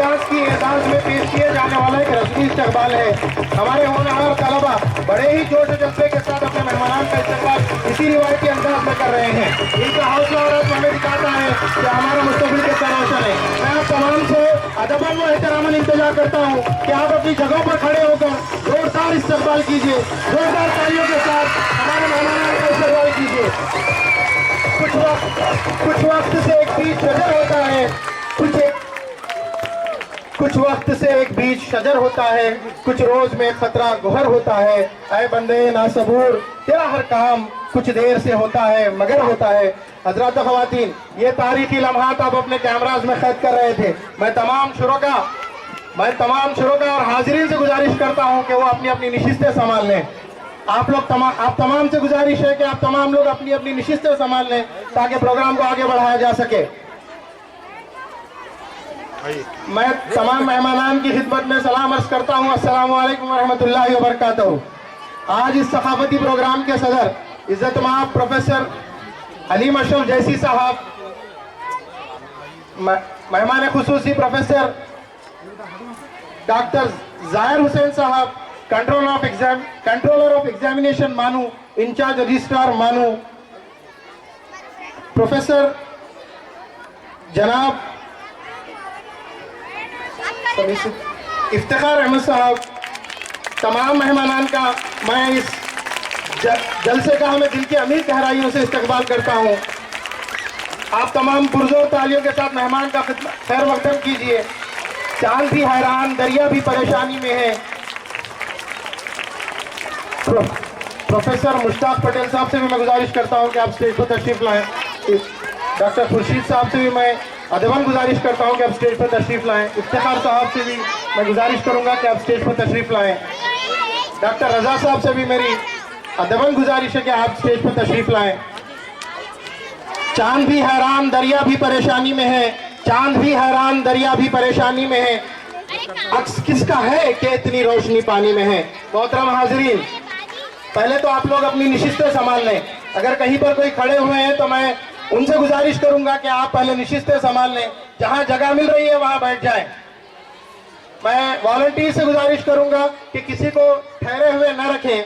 रियाज की एजाज में पेश किए जाने वाला एक रस्मी इस्तकबाल है। हमारे होनहार तलबा बड़े ही जोश और जज्बे के साथ अपने मेहमानान का इस्तकबाल इसी रिवायती अंदाज में कर रहे हैं। इनका हौसला और अज़्म हमें दिखाता है कि हमारा मुस्तक़बिल कितना रोशन है। मैं आप तमाम से अदबन व एहतरामन इंतजार करता हूँ कि आप अपनी जगहों पर खड़े होकर जोरदार इस्तकबाल कीजिए, जोरदार तालियों के साथ हमारे मेहमानान का इस्तकबाल कीजिए। कुछ वक्त से एक बीज शजर होता है, कुछ वक्त से एक बीज शजर होता है, कुछ रोज में खतरा गुहर होता है। ऐ बंदे नासबूर, तेरा हर काम कुछ देर से होता है मगर होता है। हजरात ख़वातीन, ये तारीखी लम्हात आप अपने कैमराज में कैद कर रहे थे। मैं तमाम शुरोका और हाजिरीन से गुजारिश करता हूँ कि वो अपनी अपनी निशिस्तें संभाल लें। आप तमाम से गुजारिश है कि आप तमाम लोग अपनी अपनी निशिस्तें संभाल लें ताकि प्रोग्राम को आगे बढ़ाया जा सके। मैं तमाम मेहमानान की खिदमत में सलाम अर्ज करता हूँ, अस्सलामु अलैकुम व रहमतुल्लाहि व बरकातहू। आज इस सखाफती प्रोग्राम के सदर इज्जत माब प्रोफेसर अलीम अशरफ जैसी साहब, मेहमान खुसूसी प्रोफेसर डॉक्टर जाहिर हुसैन साहब, कंट्रोलर ऑफ एग्जामिनेशन मानू, इंचार्ज रजिस्ट्रार मानू, प्रोफेसर जनाब इफ्तिखार अहमद साहब, तमाम मेहमानान का मैं इस जलसे का हमें दिल की अमीर गहराइयों से इस्तकबाल करता हूँ। आप तमाम पुरजोर तालियों के साथ मेहमान का खैर मकदम कीजिए। चांद भी हैरान, दरिया भी परेशानी में है। प्रोफेसर मुश्ताक पटेल साहब से भी मैं गुजारिश करता हूँ कि आप स्टेज पर तशरीफ लाएं। डॉक्टर खुर्शीद साहब से भी मैं अदबन गुजारिश करता हूँ कि आप स्टेज पर तशरीफ लाएं। इफ्तिखार साहब से भी मैं गुजारिश करूँगा कि आप स्टेज पर तशरीफ लाएं। डॉक्टर रजा साहब से भी मेरी अदबन गुजारिश है कि आप स्टेज पर तशरीफ लाएं। चांद भी हैरान, दरिया भी परेशानी में है। चांद भी हैरान, दरिया भी परेशानी में है। अक्स किसका है कि इतनी रोशनी पानी में है। मोहतरम हाजिरीन, पहले तो आप लोग अपनी निशिस्तें संभाल लें। अगर कहीं पर कोई खड़े हुए हैं तो मैं उनसे गुजारिश करूंगा कि आप पहले निशिस्तें संभाल लें। जहां जगह मिल रही है वहां बैठ जाएं। मैं वॉलंटियर से गुजारिश करूंगा कि किसी को ठहरे हुए न रखें।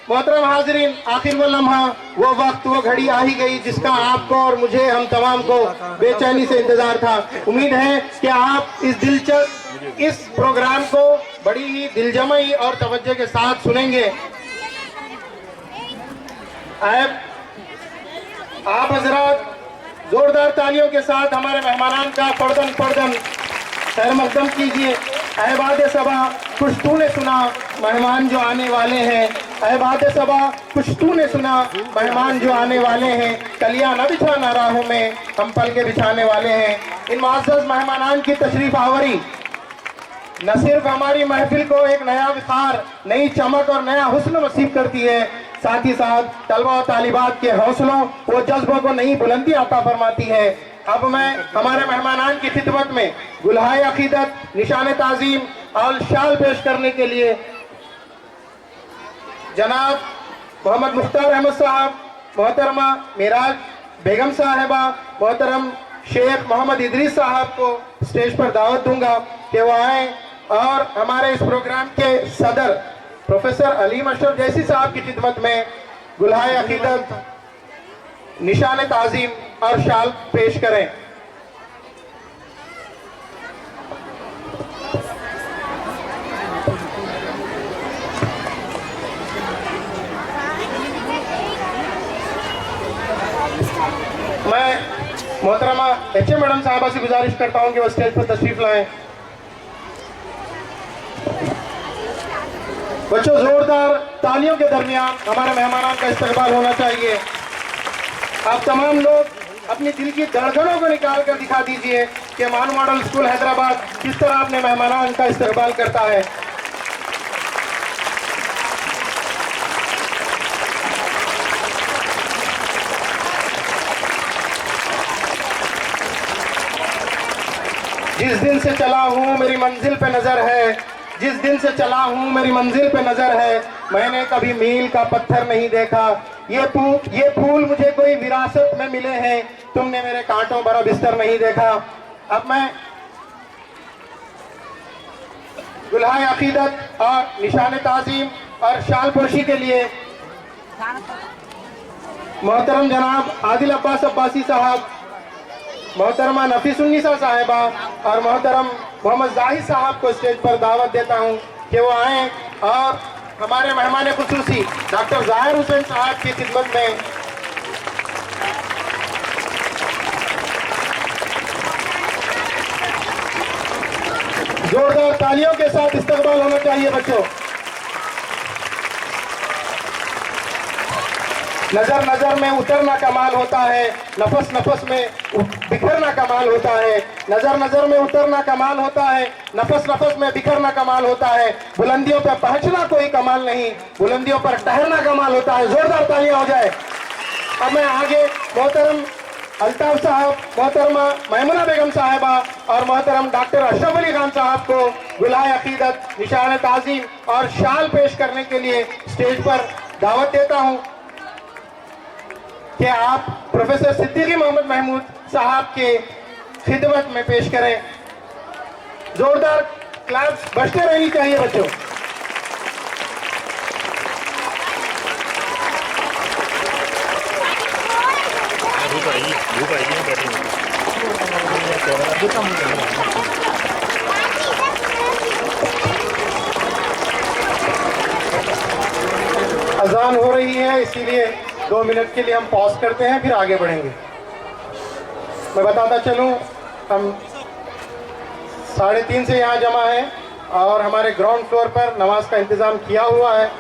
मोहतरम हाजिरीन, आखिर वो लम्हा, वो वक्त, वो घड़ी आ ही गई जिसका आपको और मुझे, हम तमाम को बेचैनी से इंतजार था। उम्मीद है कि आप इस प्रोग्राम को बड़ी ही दिलजमई और तवज्जो के साथ सुनेंगे। आप हजरात जोरदार तालियों के साथ हमारे मेहमानान का फर्दन खैर मकदम कीजिए। अहबाद सबा कुछ तूने सुना, मेहमान जो आने वाले हैं। अहबाद सबा कुछ तूने सुना, मेहमान जो आने वाले हैं। कलियां न बिछाना राहों में, हम पल के बिछाने वाले हैं। इन मुअज़्ज़ज़ मेहमानान की तशरीफ आवरी न सिर्फ हमारी महफिल को एक नया विखार, नई चमक और नया हुस्न नसीब करती है, साथ ही साथ तलबा और तालिबात के हौसलों व जज्बों को नई बुलंदी अता फरमाती है। अब मैं हमारे मेहमानान की खिदमत में गुलहाए अकीदत, निशान ताज़ीम और शाल पेश करने के लिए जनाब मोहम्मद मुख्तार अहमद साहब, मोहतरमा मेराज बेगम साहिबा, मोहतरम शेख मोहम्मद इदरीस साहब को स्टेज पर दावत दूंगा कि वो आए और हमारे इस प्रोग्राम के सदर प्रोफेसर अलीम अशरफ जैसी साहब की खिदमत में गुलहाए अकीदत, निशान ताज़ीम और शाल पेश करें। मैं मोहतरमा एच मैडम साहबा से गुजारिश करता हूं कि वो स्टेज पर तशरीफ लाएं। बच्चों, जोरदार तालियों के दरमियान हमारे मेहमानान का इस्तकबाल होना चाहिए। आप तमाम लोग अपनी दिल की धड़कनों को निकाल कर दिखा दीजिए कि मानू मॉडल स्कूल हैदराबाद किस तरह अपने मेहमानान का इस्तकबाल करता है। जिस दिन से चला हूँ मेरी मंजिल पे नजर है, जिस दिन से चला हूँ मेरी मंजिल पे नजर है, मैंने कभी मील का पत्थर नहीं देखा। ये फूल मुझे कोई विरासत में मिले हैं, तुमने मेरे कांटों भरा बिस्तर नहीं देखा। अब मैं गुलहाए अकीदत और निशान ताज़ीम और शाल पोशी के लिए मोहतरम जनाब आदिल अब्बास अब्बासी साहब, मोहतरमा नफीसुन्निसा साहिबा और मोहतरम मोहम्मद जाहिद साहब को स्टेज पर दावत देता हूं कि वो आएँ और हमारे मेहमान खुसूसी डॉक्टर ज़ाहिर हुसैन साहब की खिदमत में जोरदार तालियों के साथ इस्तकबाल होना चाहिए बच्चों। नजर नजर में उतरना कमाल होता है, नफस नफस में बिखरना कमाल होता है। नजर नजर में उतरना कमाल होता है, नफस नफस में बिखरना कमाल होता है। बुलंदियों पर पहुंचना कोई कमाल नहीं, बुलंदियों पर ठहरना कमाल होता है। जोरदार तालियां हो जाए। अब मैं आगे मोहतरम अल्ताफ साहब, मोहतरमा मैमुना बेगम साहिबा और मोहतरम डॉक्टर अशरफ अली खान साहब को गुलहाए अकीदत, निशान ताज़ीम और शाल पेश करने के लिए स्टेज पर दावत देता हूं कि आप प्रोफेसर सिद्दीकी मोहम्मद महमूद साहब के खिदमत में पेश करें। जोरदार क्लैप्स बजते रहनी चाहिए बच्चों। अजान हो रही है, इसीलिए 2 मिनट के लिए हम पॉज करते हैं, फिर आगे बढ़ेंगे। मैं बताता चलूं, हम 3:30 से यहाँ जमा हैं और हमारे ग्राउंड फ्लोर पर नमाज का इंतज़ाम किया हुआ है।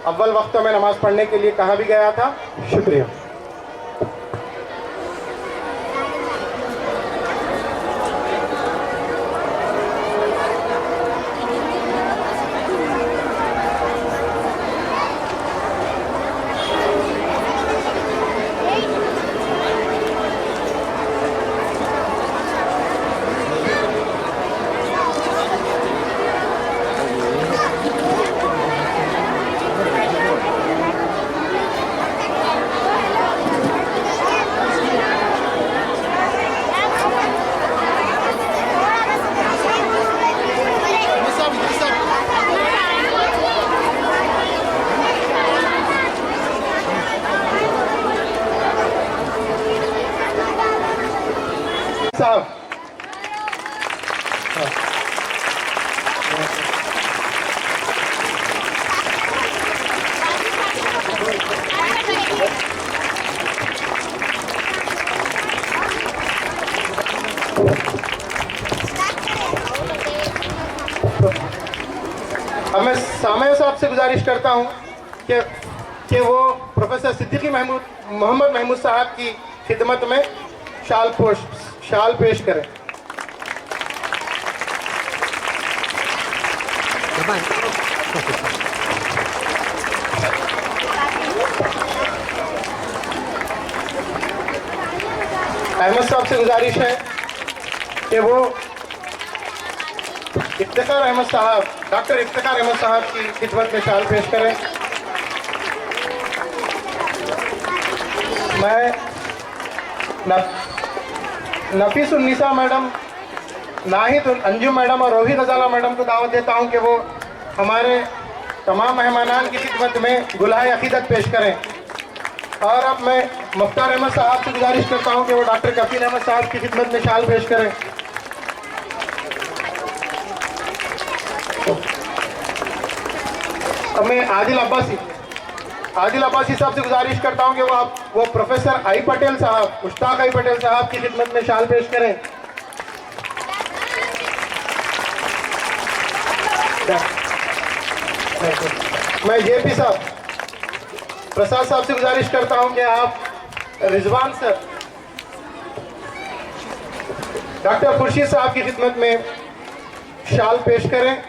अव्वल वक्त में नमाज पढ़ने के लिए कहा भी गया था। शुक्रिया। साहब अब मैं सामया साहब से गुजारिश करता हूं कि वो प्रोफेसर सिद्दीकी मोहम्मद महमूद साहब की खिदमत में शाल पेश करें। अहमद साहब से गुजारिश है कि वो इफ्तिखार अहमद साहब, डॉक्टर इफ्तिखार अहमद साहब की खिदमत में शाल पेश करें। मैं नफीसुन्निसा मैडम, नाहिद अंजुम मैडम और रोही गजाला मैडम को दावत देता हूं कि वो हमारे तमाम मेहमानान की खिदमत में गुलहाए अकीदत पेश करें। और अब मैं मुख्तार अहमद साहब से गुजारिश करता हूं कि वो डॉक्टर कफील अहमद साहब की खिदमत में शाल पेश करें। अब मैं आदिल अब्बासी साहब से गुजारिश करता हूं कि वो प्रोफेसर आई पटेल साहब, मुश्ताक आई पटेल साहब की खिदमत में शाल पेश करें। मैं जेपी साहब, प्रसाद साहब से गुजारिश करता हूं कि आप रिजवान सर, डॉक्टर खुर्शीद साहब की खिदमत में शाल पेश करें।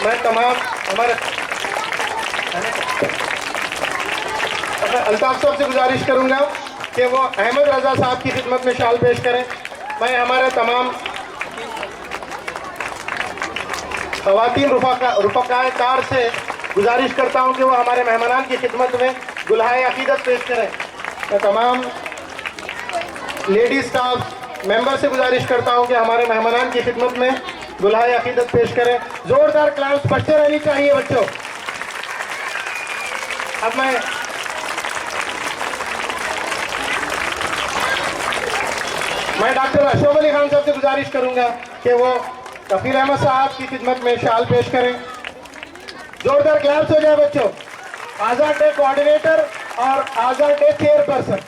मैं तमाम हमारे अल्ताफ साहब से गुजारिश करूंगा कि वो अहमद रजा साहब की खिदमत में शाल पेश करें। मैं हमारे तमाम ख़वातीन रुफ़क़ाए कार से गुजारिश करता हूं कि वो हमारे मेहमानान की खिदमत में गुलहाए अकीदत पेश करें। मैं तमाम लेडीज़ स्टाफ मेंबर से गुजारिश करता हूं कि हमारे मेहमानान की खिदमत में गुलहाए अकीदत पेश करें। जोरदार क्लास बजते रहनी चाहिए बच्चों। अब मैं डॉक्टर अशोक अली खान साहब से गुजारिश करूंगा कि वो कफील अहमद साहब की खिदमत में शाल पेश करें। जोरदार क्लास हो जाए बच्चों। आजाद डे कोऑर्डिनेटर और आजाद डे चेयरपर्सन।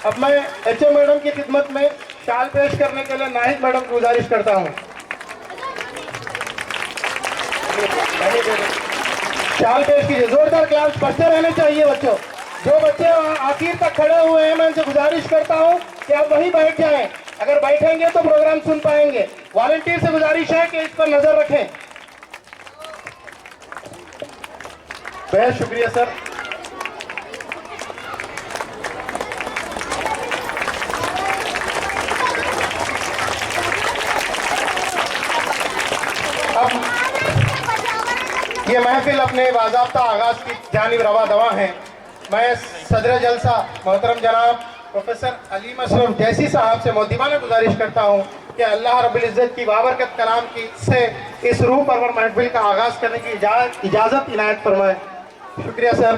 अब मैं एचएम मैडम की खिदमत में शाल पेश करने के लिए नाहिद मैडम की गुजारिश करता हूं। शाल पेश कीजिए। जोरदार क्लास बजते रहने चाहिए बच्चों। जो बच्चे आखिर तक खड़े हुए हैं मैं उनसे गुजारिश करता हूं कि आप वहीं बैठ जाएं। अगर बैठेंगे तो प्रोग्राम सुन पाएंगे। वॉलंटियर से गुजारिश है कि इस पर नजर रखें। बहुत शुक्रिया सर। अब ये महफिल अपने बाज़ाब्ता आगाज की जानिब रवा दवा है। मैं सदर जलसा मोहतरम जनाब प्रोफेसर अलीम अशरफ जैसी साहब से मोहब्बताना गुजारिश करता हूँ कि अल्लाह रब्बुल इज़्ज़त की बाबरकत कलाम की से इस रूह परवर महफिल का आगाज़ करने की इजाज़त इनायत फरमाए। शुक्रिया सर।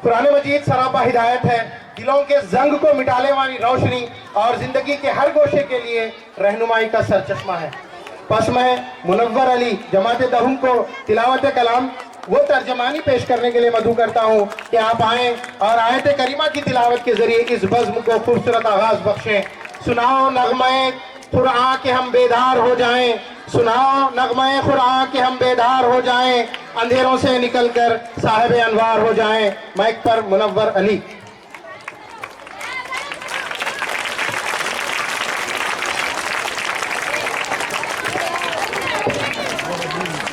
कुरान मजीद सरापा हिदायत है, दिलों के जंग को मिटाने वाली रोशनी और ज़िंदगी के हर गोशे के लिए रहनुमाई का सरचश्मा है। बस मैं मुनव्वर अली जमात दहुम को तिलावत कलाम वो तर्जमानी पेश करने के लिए मदऊ करता हूँ कि आप आएँ और आयत करीमा की तिलावत के जरिए इस बज़्म को खूबसूरत आगाज़ बख्शें। सुनाओ नगमे खुरां के हम बेदार हो जाएं, सुनाओ नगमे खुरां के हम बेदार हो जाएं, अंधेरों से निकलकर साहिब अनवार हो जाएं। माइक पर मुनव्वर अली।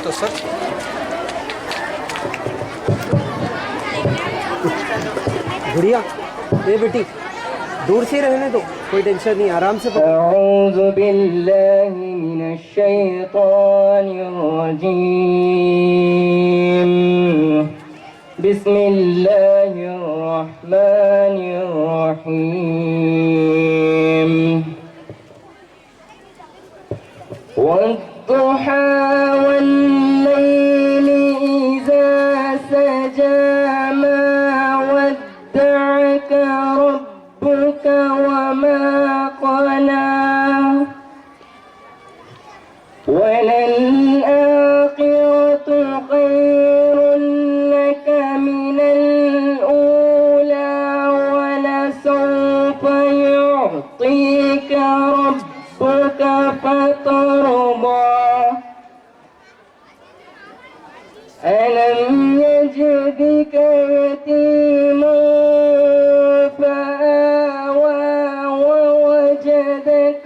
तो सच गुड़िया, ये बेटी दूर से रहने दो, कोई टेंशन नहीं, आराम से पकड़ो। अऊज़ु बिल्लाहि मिनश शैतानिर रजीम। बिस्मिल्लाहिर रहमानिर रहीम। वद्दुहा वल्लैलि इज़ा सजा मा वद्दअक रब्बुक वमा क़ला वललआखिरतु खैरुन लक मिनल ऊला वलसौफा युअतीका रब्बुक फतरदा। अलम यजिदक यतीमा फआवा ववजदक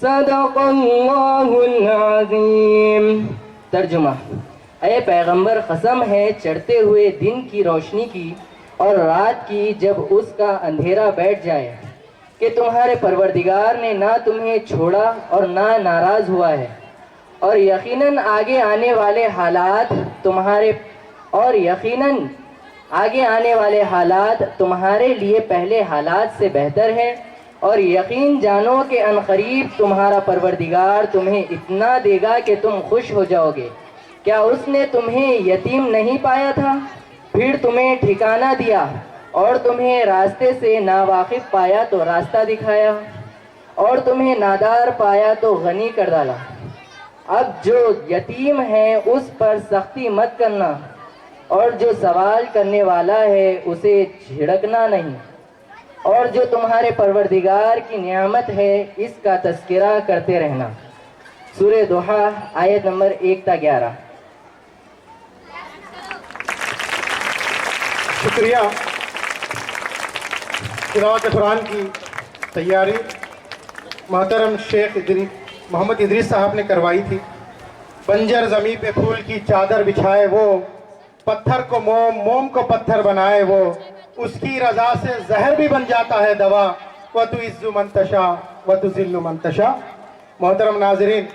सदक़ल्लाहुल अज़ीम। तर्जुमा। ऐ पैगंबर, कसम है चढ़ते हुए दिन की रोशनी की और रात की जब उसका अंधेरा बैठ जाए कि तुम्हारे परवरदिगार ने ना तुम्हें छोड़ा और ना नाराज़ हुआ है, और यकीनन आगे आने वाले हालात तुम्हारे लिए पहले हालात से बेहतर है, और यकीन जानो कि अनकरीब तुम्हारा परवरदिगार तुम्हें इतना देगा कि तुम खुश हो जाओगे। क्या उसने तुम्हें यतीम नहीं पाया था, फिर तुम्हें ठिकाना दिया, और तुम्हें रास्ते से नावाकिफ पाया तो रास्ता दिखाया, और तुम्हें नादार पाया तो गनी कर डाला। अब जो यतीम है उस पर सख्ती मत करना, और जो सवाल करने वाला है उसे झिड़कना नहीं। और जो तुम्हारे परवरदिगार की नियामत है इसका तज़किरा करते रहना। सूरह दुहा आयत नंबर 1 से 11। शुक्रिया। तिलावत कुरान की तैयारी मोहतरम शेख मोहम्मद इदरीस साहब ने करवाई थी। बंजर ज़मीन पे फूल की चादर बिछाए वो, पत्थर को मोम, मोम को पत्थर बनाए वो, उसकी रज़ा से जहर भी बन जाता है दवा। व तु इज़्ज़ु मंतशा व तु ज़िल्लु मंतशा। मोहतरम नाजरीन,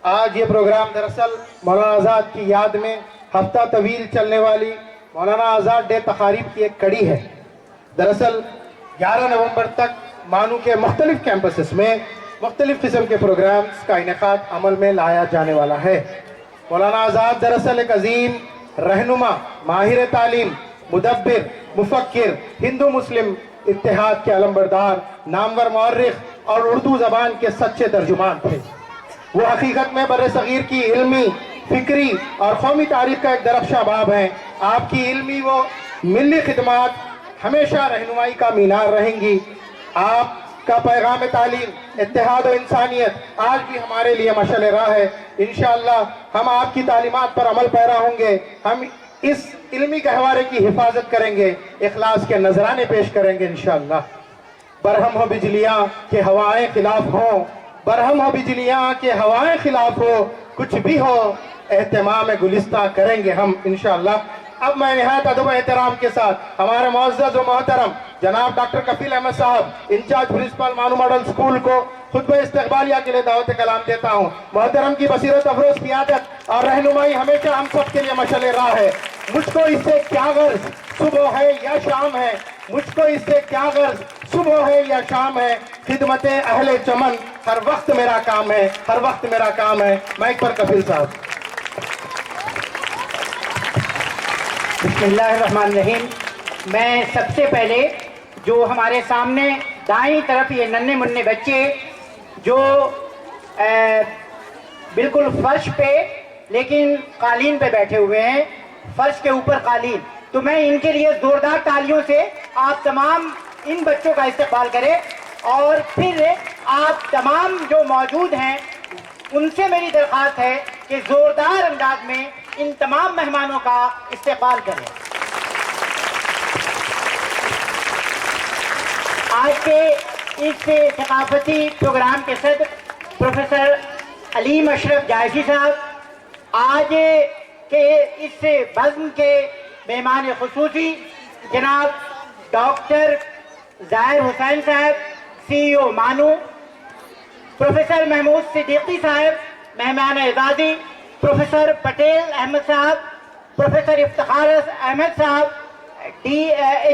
आज ये प्रोग्राम दरअसल मौलाना आज़ाद की याद में हफ्ता तवील चलने वाली मौलाना आज़ाद डे तकारीब की एक कड़ी है। दरअसल 11 नवंबर तक मानू के मुख्तलिफ कैंपसेस में मुख्तलिफ किस्म के प्रोग्राम्स का इनेकाद अमल में लाया जाने वाला है। मौलाना आज़ाद दरअसल एक अजीम रहनुमा, माहिर तालीम, मुदब्बिर, मुफक्किर, हिंदू मुस्लिम इत्तेहाद के अलमबरदार, नामवर मौर्रिख और उर्दू ज़बान के सच्चे तर्जुमान थे। वो हकीकत में बर्रे सगीर की इल्मी, फिक्री और कौमी तारीख का एक दरख्शां बाब हैं। आपकी इल्मी वो मिली खिदमात हमेशा रहनुमाई का मीनार रहेंगी। आपका पैगाम तालीम, इत्तेहाद और इंसानियत आज भी हमारे लिए मशअल राह है। इंशाअल्लाह हम आपकी तालीमात पर अमल पैरा होंगे। हम इस इल्मी गहवारे की हिफाजत करेंगे, इखलास के नजराने पेश करेंगे इंशाअल्लाह। बरहम हो बिजलियाँ के हवाएं खिलाफ हों, बरहम हो बिजलियाँ के हवाएं खिलाफ हो, कुछ भी हो एहतमाम गुलिस्ता करेंगे हम इंशाअल्लाह। अब मैं निहायत अदब एहतराम के साथ हमारे मुअज़्ज़ज़ व मोहतरम जनाब डॉक्टर कफील अहमद साहब, इंचार्ज प्रिंसिपल मानू मॉडल स्कूल को खुतबा इस्तक़बालिया के लिए दावत कलाम देता हूँ। मोहतरम की बसीरत अफरोज क़ियादत और रहनुमाई हमेशा हम सब के लिए मशअल राह है। मुझको इससे क्या गर्ज सुबह है या शाम है, मुझको इससे क्या गर्ज सुबह है या शाम है, खिदमत अहले चमन हर वक्त मेरा काम है, हर वक्त मेरा काम है। माइक पर कफील साहब। बिस्मिल्लाहिर्रहमानिर्रहीम। मैं सबसे पहले जो हमारे सामने दाईं तरफ ये नन्हे मुन्ने बच्चे जो बिल्कुल फर्श पे लेकिन कालीन पे बैठे हुए हैं, फर्श के ऊपर कालीन, तो मैं इनके लिए जोरदार तालियों से आप तमाम इन बच्चों का इस्तकबाल करें। और फिर आप तमाम जो मौजूद हैं उनसे मेरी दरख्वास्त है कि जोरदार अंदाज में इन तमाम मेहमानों का इस्तकबाल करें। आज के इस सकाफती प्रोग्राम के सदर प्रोफेसर अलीम अशरफ जायसी साहब, आज के इस बज़्म के मेहमान खुसूसी जनाब डॉक्टर ज़ाहिर हुसैन साहब, CEO मानू, प्रोफेसर महमूद सिद्दीकी साहब मेहमान एजाज़ी, प्रोफेसर पटेल अहमद साहब, professor Iftikhar Ahmad sahab,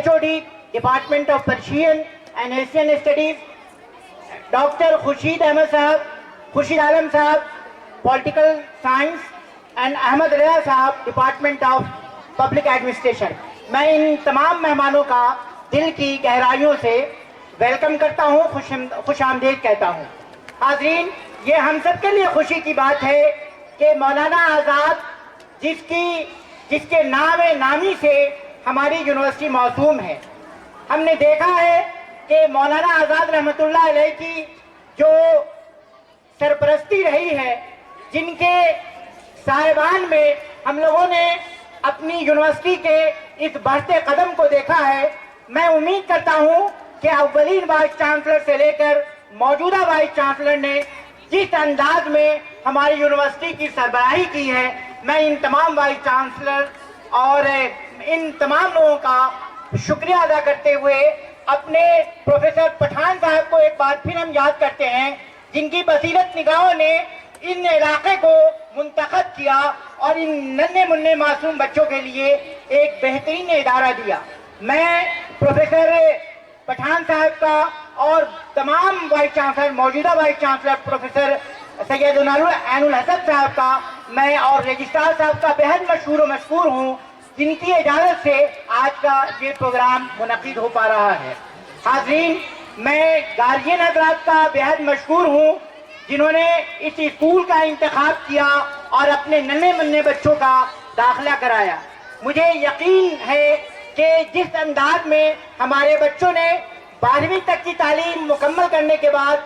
HOD department of Persian and Asian studies, doctor Khurshid Ahmad sahab, Khurshid Alam sahab political science and Ahmad Raza sahab department of public administration. मैं इन तमाम मेहमानों का दिल की गहराइयों से वेलकम करता हूँ, खुश आमदीद कहता हूँ। हाज़रीन, ये हम सब के लिए खुशी की बात है कि मौलाना आज़ाद जिसके नामी से हमारी यूनिवर्सिटी मौसूम है। हमने देखा है कि मौलाना आज़ाद रहमतुल्लाह अलैह की जो सरपरस्ती रही है, जिनके साहिबान में हम लोगों ने अपनी यूनिवर्सिटी के इस बढ़ते कदम को देखा है। मैं उम्मीद करता हूं कि अव्वलीन वाइस चांसलर से लेकर मौजूदा वाइस चांसलर ने जिस अंदाज में हमारी यूनिवर्सिटी की सरबराही की है, मैं इन तमाम वाइस चांसलर और इन तमाम लोगों का शुक्रिया अदा करते हुए अपने प्रोफेसर पठान साहब को एक बार फिर हम याद करते हैं, जिनकी बसीरत निगाहों ने इन इलाके को मुंतखब किया और इन नन्हे मुन्ने मासूम बच्चों के लिए एक बेहतरीन इदारा दिया। मैं प्रोफेसर पठान साहब का और तमाम वाइस चांसलर, मौजूदा vice chancellor professor Syed Ainul Hasan sahab का मैं और रजिस्ट्रार साहब का बेहद मशहूर हूँ, जिनकी इजाज़त से आज का ये प्रोग्राम मुनक़िद हो पा रहा है। हाज़रीन, मैं गार्जियन हज़रात का बेहद मशहूर हूँ जिन्होंने इस स्कूल का इंतखाब किया और अपने नन्हे मुन्ने बच्चों का दाखिला कराया। मुझे यकीन है कि जिस अंदाज में हमारे बच्चों ने 12वीं तक की तालीम मुकम्मल करने के बाद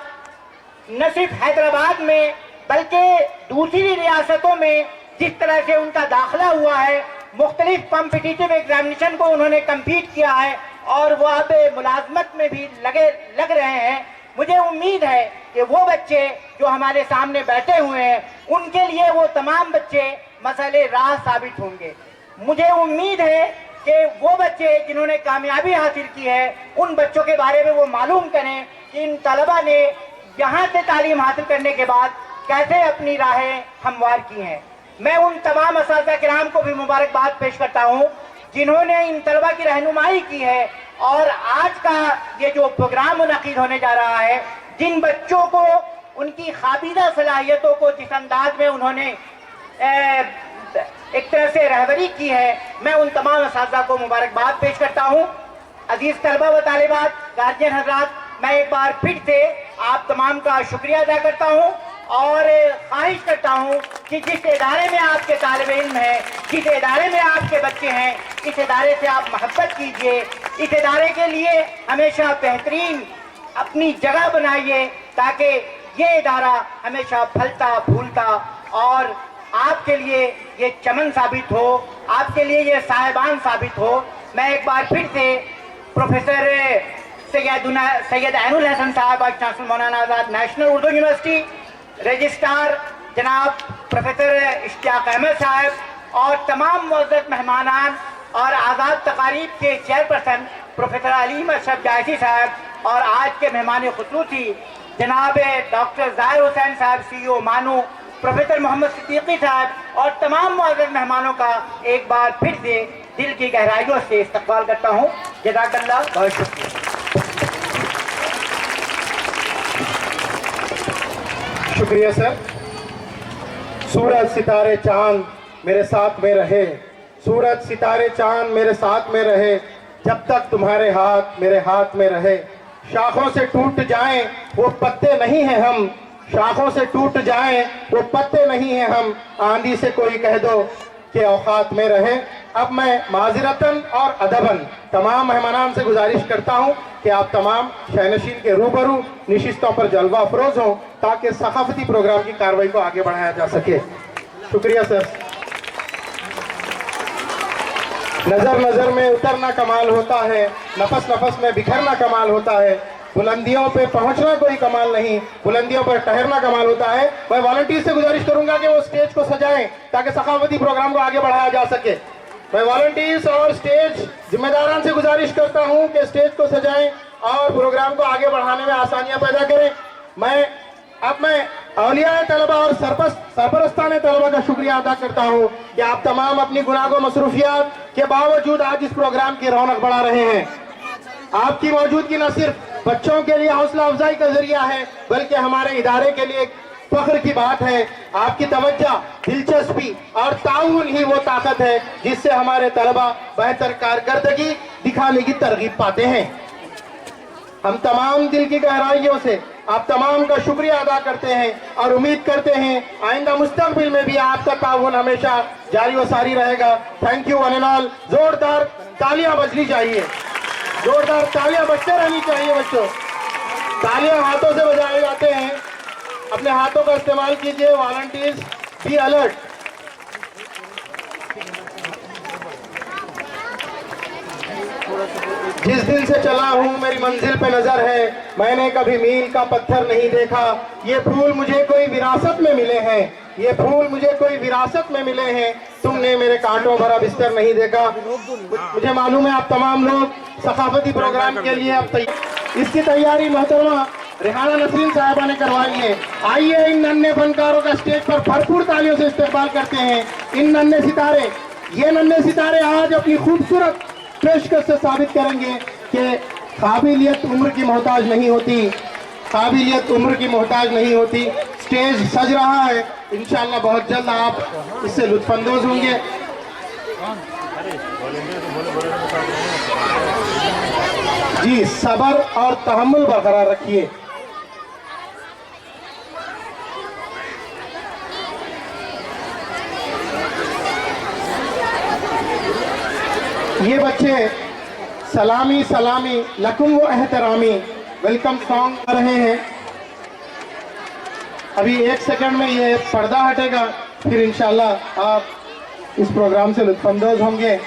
न सिर्फ हैदराबाद में बल्कि दूसरी रियासतों में जिस तरह से उनका दाखिला हुआ है, मुख्तलिफ कॉम्पिटिटिव एग्जामिनेशन को उन्होंने कम्पीट किया है और वो अब मुलाजमत में भी लग रहे हैं। मुझे उम्मीद है कि वो बच्चे जो हमारे सामने बैठे हुए हैं, उनके लिए वो तमाम बच्चे मसले राह साबित होंगे। मुझे उम्मीद है कि वो बच्चे जिन्होंने कामयाबी हासिल की है, उन बच्चों के बारे में वो मालूम करें कि इन तलबा ने यहाँ से तालीम हासिल करने के बाद कैसे अपनी राहें हमवार की हैं। मैं उन तमाम असातिज़ा किराम को भी मुबारकबाद पेश करता हूँ जिन्होंने इन तलबा की रहनुमाई की है और आज का ये जो प्रोग्राम मुनक़िद होने जा रहा है, जिन बच्चों को उनकी ख़ाबिदा सलाहियतों को जिस अंदाज में उन्होंने एक तरह से रहबरी की है, मैं उन तमाम असातिज़ा को मुबारकबाद पेश करता हूँ। अजीज़ तलबा व तालिबात, गार्जियन हज़रात, मैं एक बार फिर से आप तमाम का शुक्रिया अदा करता हूँ और ख्वाहिश करता हूँ कि जिस इदारे में आपके तालिब इल्म हैं, जिस इदारे में आपके बच्चे हैं, इस इदारे से आप मोहब्बत कीजिए। इस इदारे के लिए हमेशा बेहतरीन अपनी जगह बनाइए ताकि ये इदारा हमेशा फलता फूलता और आपके लिए ये चमन साबित हो, आपके लिए ये साहिबान साबित हो। मैं एक बार फिर से प्रोफेसर सैयद ऐनुल हसन साहब, वाइस चांसलर मौलाना आज़ाद नेशनल उर्दू यूनिवर्सिटी, रजिस्ट्रार जनाब प्रोफेसर इश्तियाक अहमद साहब और तमाम मुअज़्ज़ज़ मेहमानान और आज़ाद तकारीब के चेयरपर्सन प्रोफेसर अलीम अशरफ जायसी साहब और आज के मेहमान खुसूसी जनाब डॉक्टर ज़ाहिर हुसैन साहब, CEO मानू, प्रोफेसर मोहम्मद सिद्दीकी साहब और तमाम मुअज़्ज़ज़ मेहमानों का एक बार फिर से दिल की गहराइयों से इस्तक़बाल करता हूँ। जज़ाकल्लाह, बहुत शुक्रिया। शुक्रिया सर। सूरज सितारे चांद मेरे साथ में रहे, सूरज सितारे चांद मेरे साथ में रहे, जब तक तुम्हारे हाथ मेरे हाथ में रहे। शाखों से टूट जाएं वो पत्ते नहीं हैं हम, शाखों से टूट जाएं वो पत्ते नहीं हैं हम, आंधी से कोई कह दो कि औकात में रहे। अब मैं माज़रतन और अदबन तमाम मेहमानान से गुजारिश करता हूं कि आप तमाम शहनशीन के रूबरू निशिस्तों पर जलवा अफरोज हों ताकि सकाफती प्रोग्राम की कार्रवाई को आगे बढ़ाया जा सके। शुक्रिया सर। नजर नजर में उतरना कमाल होता है, नफस नफस में बिखरना कमाल होता है, बुलंदियों पे पहुंचना कोई कमाल नहीं, बुलंदियों पर ठहरना कमाल होता है। मैं वॉलंटियर से गुजारिश करूंगा कि वो स्टेज को सजाएं ताकि सकाफती प्रोग्राम को आगे बढ़ाया जा सके। मैं वॉलंटियर्स और स्टेज जिम्मेदारान से गुजारिश करता हूं कि स्टेज को सजाएं और प्रोग्राम को आगे बढ़ाने में आसानियां पैदा करें। मैं औलिया तलबा और सरपरस्तान तलबा का शुक्रिया अदा करता हूं कि आप तमाम अपनी गुनाह मसरूफियात के बावजूद आज इस प्रोग्राम की रौनक बढ़ा रहे हैं। आपकी मौजूदगी न सिर्फ बच्चों के लिए हौसला अफजाई का जरिया है बल्कि हमारे इदारे के लिए फख्र की बात है। आपकी तवज्जो, दिलचस्पी और ताउन ही वो ताकत है जिससे हमारे तलबा बेहतर कारकर्दगी दिखाने की तरगीब पाते हैं। हम तमाम दिल की गहराइयों से आप तमाम का शुक्रिया अदा करते हैं और उम्मीद करते हैं आइंदा मुस्तकबिल में भी आपका ताउन हमेशा जारी व सारी रहेगा। Thank you one and all. जोरदार तालियां बजनी चाहिए, जोरदार तालियां बजते रहनी चाहिए। बच्चों, तालियां हाथों से बजाए जाते हैं, अपने हाथों का इस्तेमाल कीजिए। Volunteers be alert. जिस दिल से चला हूँ मेरी मंजिल पे नजर है, मैंने कभी मील का पत्थर नहीं देखा। ये फूल मुझे कोई विरासत में मिले हैं, ये फूल मुझे कोई विरासत में मिले हैं, तुमने मेरे कांटों भरा बिस्तर नहीं देखा। मुझे मालूम है आप तमाम लोग सकाफती प्रोग्राम के लिए अब इसकी तैयारी मोहतरमा रेहाना नसरीन साहिबा ने करवाई है। आइए इन नन्हे फनकारों का स्टेज पर भरपूर तालियों से इस्तेमाल करते हैं। इन नन्हे सितारे, ये नन्हे सितारे आज अपनी खूबसूरत पेशकश से साबित करेंगे कि काबिलियत उम्र की मोहताज नहीं होती, काबिलियत उम्र की मोहताज नहीं होती। स्टेज सज रहा है, इंशाअल्लाह बहुत जल्द आप इससे लुत्फानंदोज होंगे। जी, सब्र और तहम्मुल बरकरार रखिए। ये बच्चे सलामी सलामी लकुम व एहतरामी वेलकम सॉन्ग आ रहे हैं। अभी 1 सेकंड में ये पर्दा हटेगा, फिर इंशाल्लाह आप इस प्रोग्राम से लुत्फानंदोज होंगे।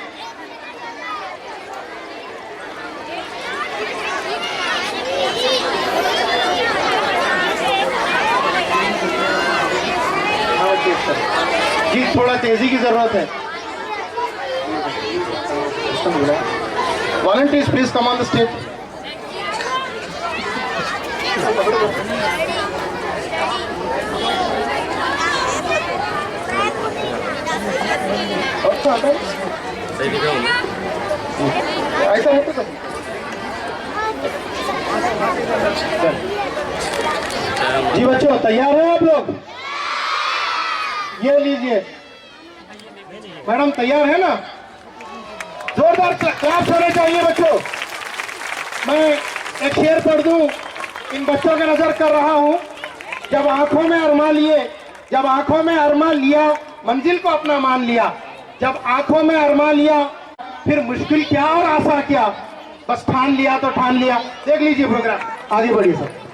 जी थोड़ा तेजी की जरूरत है। Volunteers please come on the stage. ऐसा है तो जी बच्चों तैयार हैं आप लोग? ये लीजिए मैडम, तैयार है ना? जोरदार क्लास होने चाहिए बच्चों। मैं एक शेर पढ़ दूं, इन बच्चों के नजर कर रहा हूं। जब आंखों में अरमान लिया मंजिल को अपना मान लिया। जब आंखों में अरमान लिया फिर मुश्किल क्या और आसान क्या, बस ठान लिया तो ठान लिया। देख लीजिए प्रोग्राम, आगे बढ़िए सर।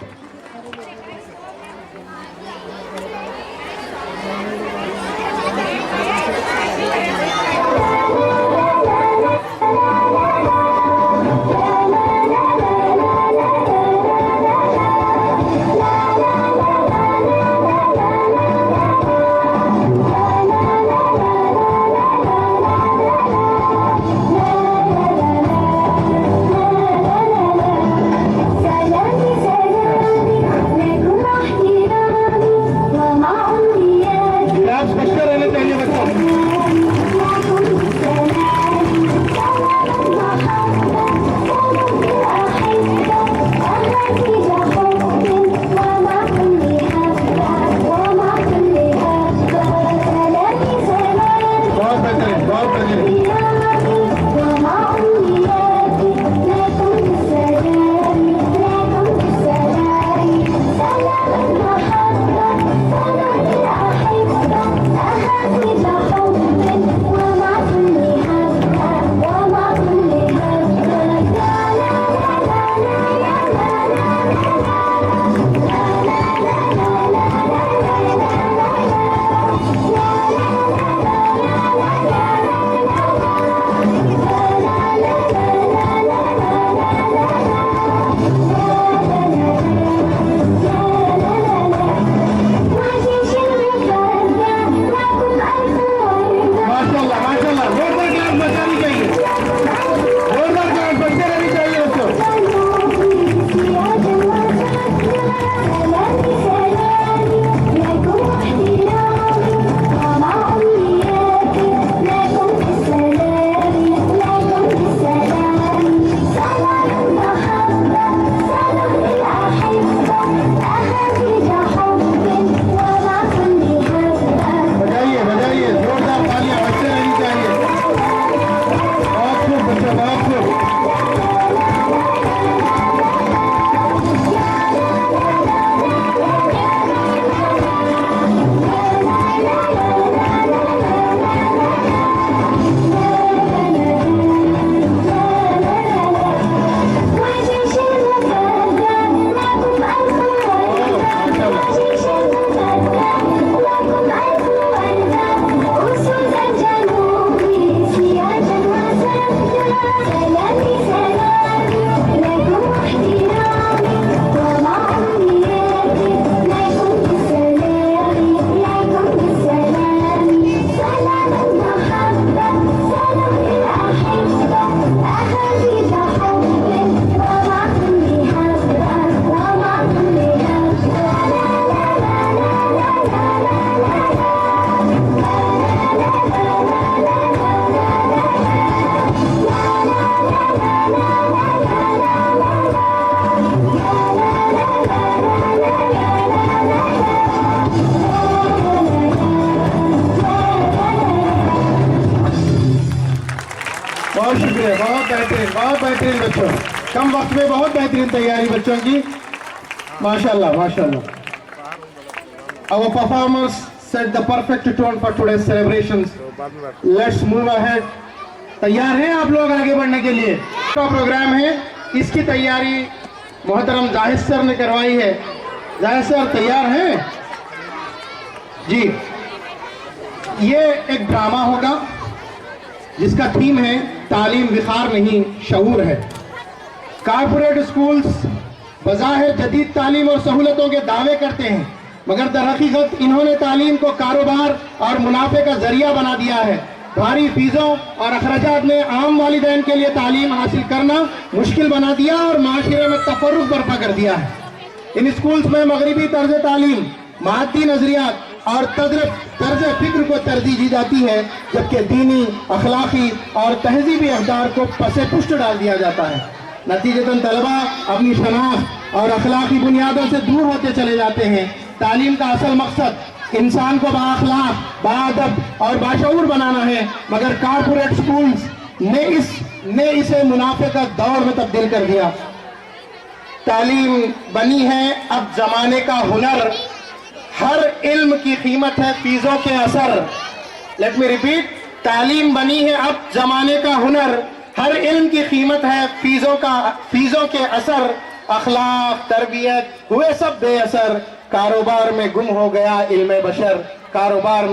बहुत शुक्रिया, बहुत बेहतरीन बच्चों, कम वक्त में बहुत बेहतरीन तैयारी बच्चों की, माशाल्लाह माशाल्लाह। Our performers set the perfect tone for today's celebrations. Let's move ahead तैयार हैं आप लोग आगे बढ़ने के लिए? का प्रोग्राम है, इसकी तैयारी मोहतरम जाहिद सर ने करवाई है। जाहिद सर तैयार हैं जी? ये एक ड्रामा होगा जिसका थीम है तालीम विखार नहीं शऊर है। कारपोरेट स्कूल्स बज़ाहिर जदीद तालीम और सहूलतों के दावे करते हैं, मगर दरहकीकत इन्होंने तालीम को कारोबार और मुनाफे का जरिया बना दिया है। भारी फीसों और अखराजात ने आम वालिदैन के लिए तालीम हासिल करना मुश्किल बना दिया और माशरे में तफर्रुक बर्पा कर दिया है। इन स्कूल्स में मगरिबी तर्ज तालीम, मादी नजरियात और तर्ज फिक्र को तरजीह दी जाती है, जबकि दीनी, अखलाकी और तहजीबी अहदार को पसे पुष्ट डाल दिया जाता है। नतीजतन तलबा अपनी शनाख्त और अखलाकी बुनियादों से दूर होते चले जाते हैं। तालीम का असल मकसद इंसान को बाअखलाक, बाअदब और बाशऊर बनाना है, मगर कारपोरेट स्कूल्स ने इसे मुनाफे का दौर में तब्दील कर दिया। तालीम बनी है अब जमाने का हुनर, हर इल्म की कीमत है फीसों के असर। लेट मी रिपीट, तालीम बनी है अब जमाने का हुनर, हर इल्म की कीमत है फीसों के असर। अखलाक तरबियत हुए सब बेअसर, कारोबार में गुम हो गया इल्म बशर। कारोबार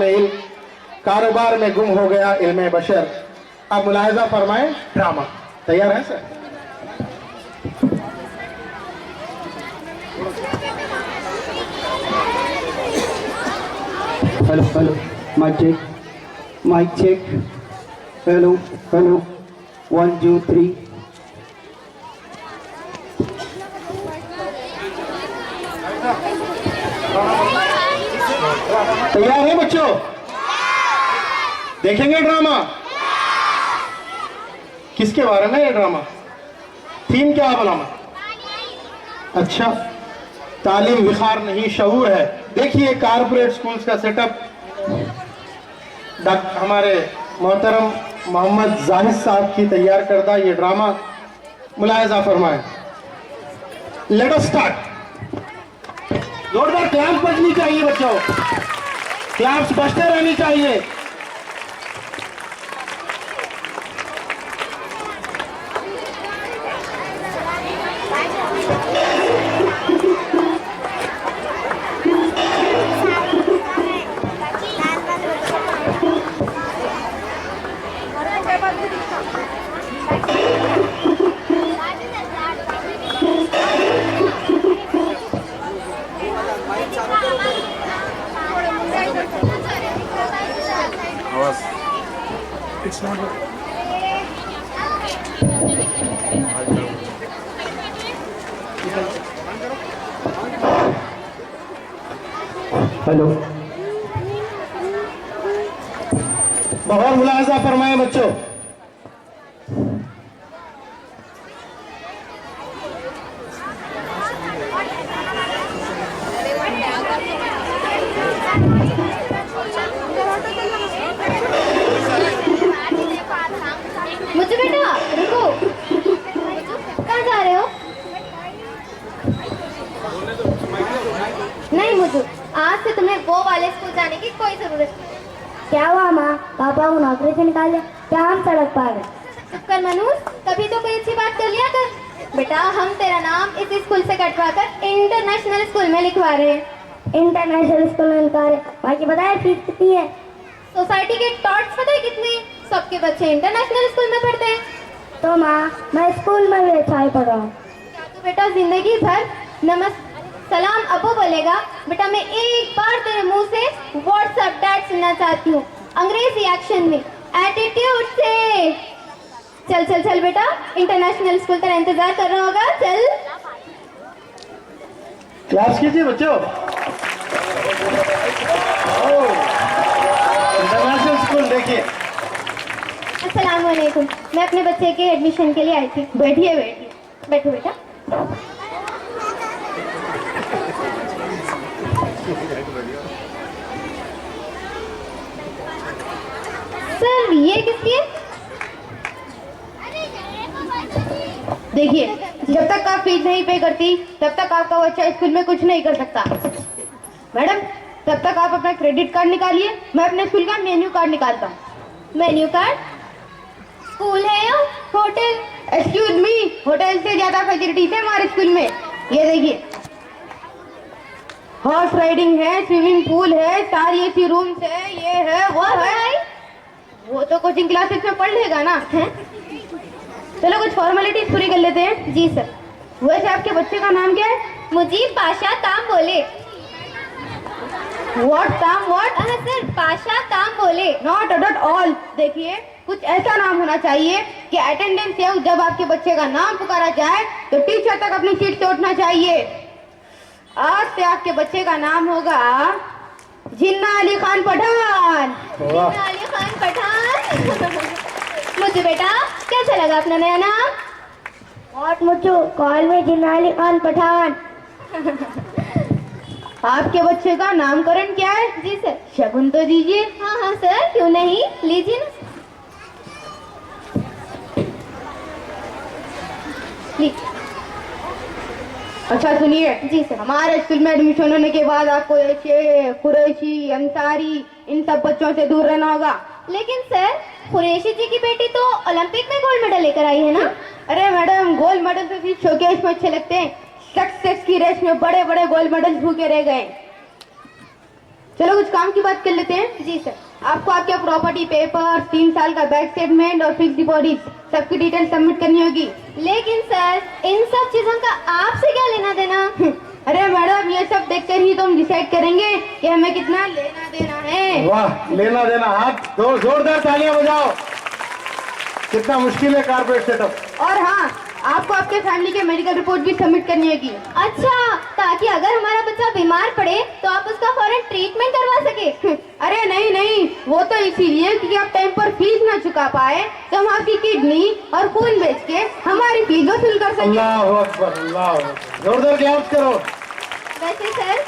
में गुम हो गया इल्म बशर। अब मुलाहिजा फरमाएं ड्रामा। तैयार है sir? Hello hello, mike check. Hello hello, 1 2 3। तैयार है बच्चों? देखेंगे ड्रामा? किसके बारे में ये ड्रामा? थीम क्या बनाना? अच्छा, तालीम विखार नहीं शऊर है। देखिए कारपोरेट स्कूल्स का सेटअप हमारे मोहतरम मोहम्मद जाहिद साहब की तैयार करदा ये ड्रामा। मुलाहिजा फरमाएं। Let us start. जोरदार क्लैप्स बजनी चाहिए बच्चों, क्लैप्स बजते रहनी चाहिए। हेलो, बहुत मुलाहिजा फरमाए बच्चों। मुझे बेटा रुको, कहाँ जा रहे हो? नहीं मुझे, आज से तुम्हें वो वाले स्कूल जाने की कोई जरूरत नहीं। क्या हुआ माँ? पापा को नौकरी से निकाल दिया? क्या हम सड़क पर गए? चुप कर मनूस, कभी तो कोई अच्छी बात कर लिया कर। बेटा हम तेरा नाम इस स्कूल से कटवा कर इंटरनेशनल स्कूल में लिखवा रहे हैं। इंटरनेशनल स्कूल में निकाल रहे? बाकी बताए फीस कितनी है? सोसाइटी के टॉट्स पता है कितने? सबके बच्चे इंटरनेशनल स्कूल में पढ़ते हैं। तो माँ मैं स्कूल में भी अच्छा ही पढ़ रहा हूँ। क्या तू बेटा जिंदगी भर सलाम अबू बोलेगा? बेटा मैं एक बार तेरे मुंह से व्हाट्सएप डैड सुनना चाहती हूँ, अंग्रेजी एक्शन में, एटीट्यूड से। चल चल चल बेटा, इंटरनेशनल स्कूल तेरा इंतजार कर रहा होगा, चल। क्लास कीजिए बच्चों। इंटरनेशनल स्कूल देखिए। अस्सलाम वालेकुम, मैं अपने बच्चे के एडमिशन के लिए आई थी। बैठिए बैठिए, बैठो बेटा। सर ये किसकी है? देखिए जब तक आप फीस नहीं पे करती तब तक आपका बच्चा स्कूल में कुछ नहीं कर सकता। मैडम तब तक आप अपना क्रेडिट कार्ड निकालिए, मैं अपने स्कूल का मेन्यू कार्ड निकालता हूँ। Menu card? स्कूल है या होटल? एक्सक्यूज मी, होटल से ज्यादा फैसिलिटीज है हमारे स्कूल में। ये देखिए, हॉर्स राइडिंग है, स्विमिंग पूल है, सारी ऐसी रूम्स है, ये है वो है। वो तो कोचिंग क्लासेस में पढ़ लेगा ना। है? चलो कुछ फॉर्मेलिटीज पूरी कर लेते हैं। जी सर। वैसे आपके बच्चे का नाम क्या है? मुजीब पाशा ताम बोले। व्हाट ताम व्हाट? सर पाशा ताम बोले। Not at all. देखिए, कुछ ऐसा नाम होना चाहिए कि अटेंडेंस से जब आपके बच्चे का नाम पुकारा जाए तो टीचर तक अपनी सीट से उठना चाहिए। आज से आपके बच्चे का नाम होगा जिन्ना अली खान पठान। जिन्ना अली खान पठान। मुझे बेटा कैसा लगा अपना नया नाम? और मुझे कॉल में जिन्ना अली खान पठान। आपके बच्चे का नामकरण क्या है? जी सर। शगुन तो दीजिए। हाँ हाँ सर, क्यों नहीं, लीजिए ना। लीजिए। अच्छा सुनिए जी सर। हमारे स्कूल में एडमिशन होने के बाद आपको ऐसे कुरैशी, अंसारी, इन सब बच्चों से दूर रहना होगा। लेकिन सर कुरैशी जी की बेटी तो ओलंपिक में गोल्ड मेडल लेकर आई है ना? अरे मैडम, गोल्ड मेडल तो सिर्फ शोकेस में अच्छे लगते हैं, सक्सेस की रेस में बड़े बड़े गोल्ड मेडल भूखे रह गए। चलो कुछ काम की बात कर लेते हैं। जी सर। आपको आपके प्रॉपर्टी पेपर, 3 साल का बैंक स्टेटमेंट और फिक्स डिपॉजिट सबकी डिटेल सबमिट करनी होगी। लेकिन सर इन सब चीजों का आपसे क्या लेना देना? अरे मैडम, ये सब देखकर ही तो हम डिसाइड करेंगे कि हमें कितना लेना देना है। वाह, लेना देना, हाथ जोरदार तालियां बजाओ। कितना मुश्किल है कारपोरेट सेटअप। और हाँ, आपको आपके फैमिली के मेडिकल रिपोर्ट भी सबमिट करनी होगी। अच्छा, ताकि अगर हमारा बच्चा बीमार पड़े तो आप उसका फौरन ट्रीटमेंट करवा सके। अरे नहीं नहीं, वो तो इसीलिए क्योंकि आप टाइम पर फीस ना चुका पाए तो हम आपकी किडनी और खून बेच के हमारी फीस वसूल कर सके। अल्लाह अकबर, अल्लाह अकबर। जोरदार क्लैप्स करो। वैसे सर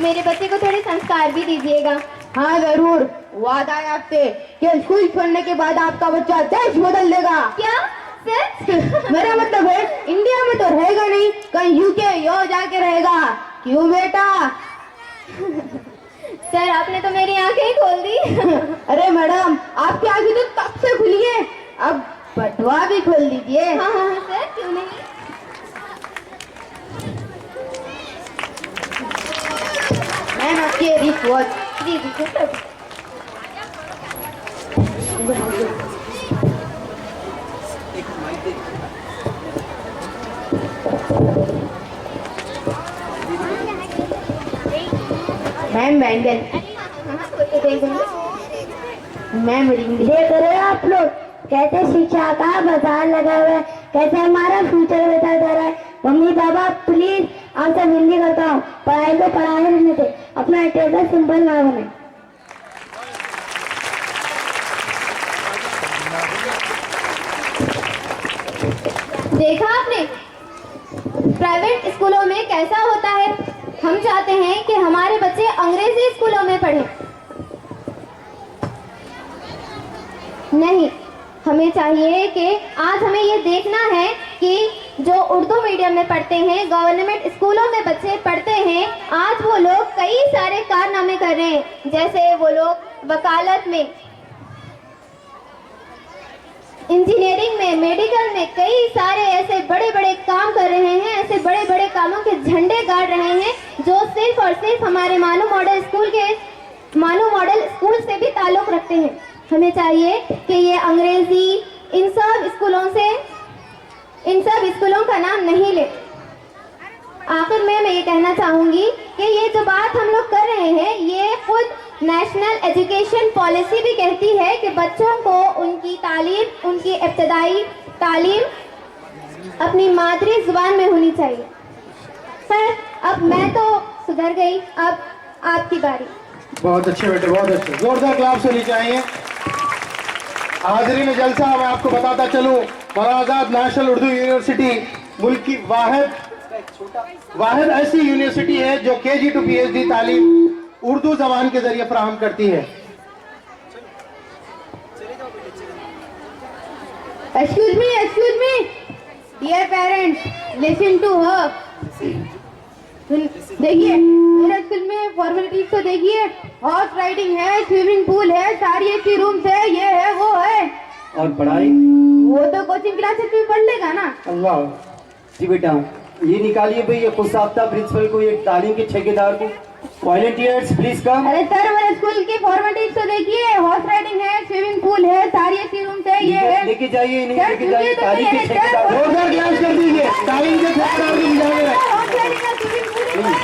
मेरे बच्चे को थोड़े संस्कार भी दीजिएगा। हाँ जरूर, वादा है आपसे कि स्कूल छोड़ने के बाद आपका बच्चा देश बदल देगा। क्या सर? मेरा मतलब है इंडिया में तो रहेगा नहीं, कहीं यूके यो जाके रहेगा। क्यों बेटा? सर आपने तो मेरी आंखें ही खोल दी। अरे मैडम, आपकी आंखें तो तब से खुली है, अब बटवा भी खोल दीजिए। हाँ हाँ हाँ, सर क्यों नहीं। मैम आपकी रिस्ट वॉच। जी जी sir. Ma'am bangle. Ma'am ring. देख रहे हो आप लोग कैसे शिक्षा का बाजार लगा हुआ है, कैसे हमारा फ्यूचर बेटा जा रहा है। मम्मी पापा प्लीज आपसे विनती करता हूँ, पढ़ाई को पढ़ाई रहने थे, अपना स्टेटस सिंपल ना बने। देखा आपने प्राइवेट स्कूलों में कैसा होता है। हम चाहते हैं कि हमारे बच्चे अंग्रेजी स्कूलों में पढ़ें। नहीं, हमें चाहिए कि आज हमें ये देखना है कि जो उर्दू मीडियम में पढ़ते हैं, गवर्नमेंट स्कूलों में बच्चे पढ़ते हैं, आज वो लोग कई सारे कारनामे कर रहे हैं। जैसे वो लोग वकालत में, इंजीनियरिंग में, मेडिकल में कई सारे ऐसे बड़े बड़े काम कर रहे हैं, ऐसे बड़े बड़े कामों के झंडे गाड़ रहे हैं जो सिर्फ और सिर्फ हमारे मानू मॉडल स्कूल से भी ताल्लुक रखते हैं। हमें चाहिए कि ये अंग्रेजी इन सब स्कूलों का नाम नहीं ले। आखिर में मैं ये कहना चाहूंगी कि ये जो बात हम लोग कर रहे हैं, ये खुद नेशनल एजुकेशन पॉलिसी भी कहती है कि बच्चों को उनकी तालीम, उनकी इब्तदाई तालीम अपनी मादरी जुबान में होनी चाहिए। सर अब मैं तो सुधर गई, अब आपकी बारी। बहुत अच्छे बेटे, बहुत अच्छे, जोरदार क्लाप्स होनी चाहिए। हाजिरीन जलसा, मैं आपको बताता चलूं, मौलाना आजाद नेशनल उर्दू यूनिवर्सिटी मुल्क की वाहिद ऐसी यूनिवर्सिटी है जो KG to PhD तालीम उर्दू जबान के जरिए फराहम करती है। Excuse me, dear parents, listen to her. देखिए मेरे स्कूल में फॉर्मेलिटीज तो देखिए, हॉर्स राइडिंग है, स्विमिंग पूल है, सारी ऐसी रूम्स है, ये है वो है। और पढ़ाई वो तो कोचिंग क्लासेस में पढ़ लेगा ना। अल्लाह। जी बेटा, ये निकालिए भाई ये खुशाफ्ता प्रिंसिपल को, ये तालीम के ठेकेदार को। Volunteers please come. अरे सर मेरे स्कूल की फॉर्मेलिटीज तो देखिए, हॉर्स राइडिंग है, स्विमिंग पूल है, सारी एसी रूम्स है, ये है। लेके जाइए इन्हें, सर, लेके जाइए सुनिए तो तालीम के मेरे ठेकेदार। सर, जोरदार क्लास कर दीजिए, तालीम के ठेकेदार को बुलाइए। हॉर्स राइडिंग है, स्विमिंग पूल है।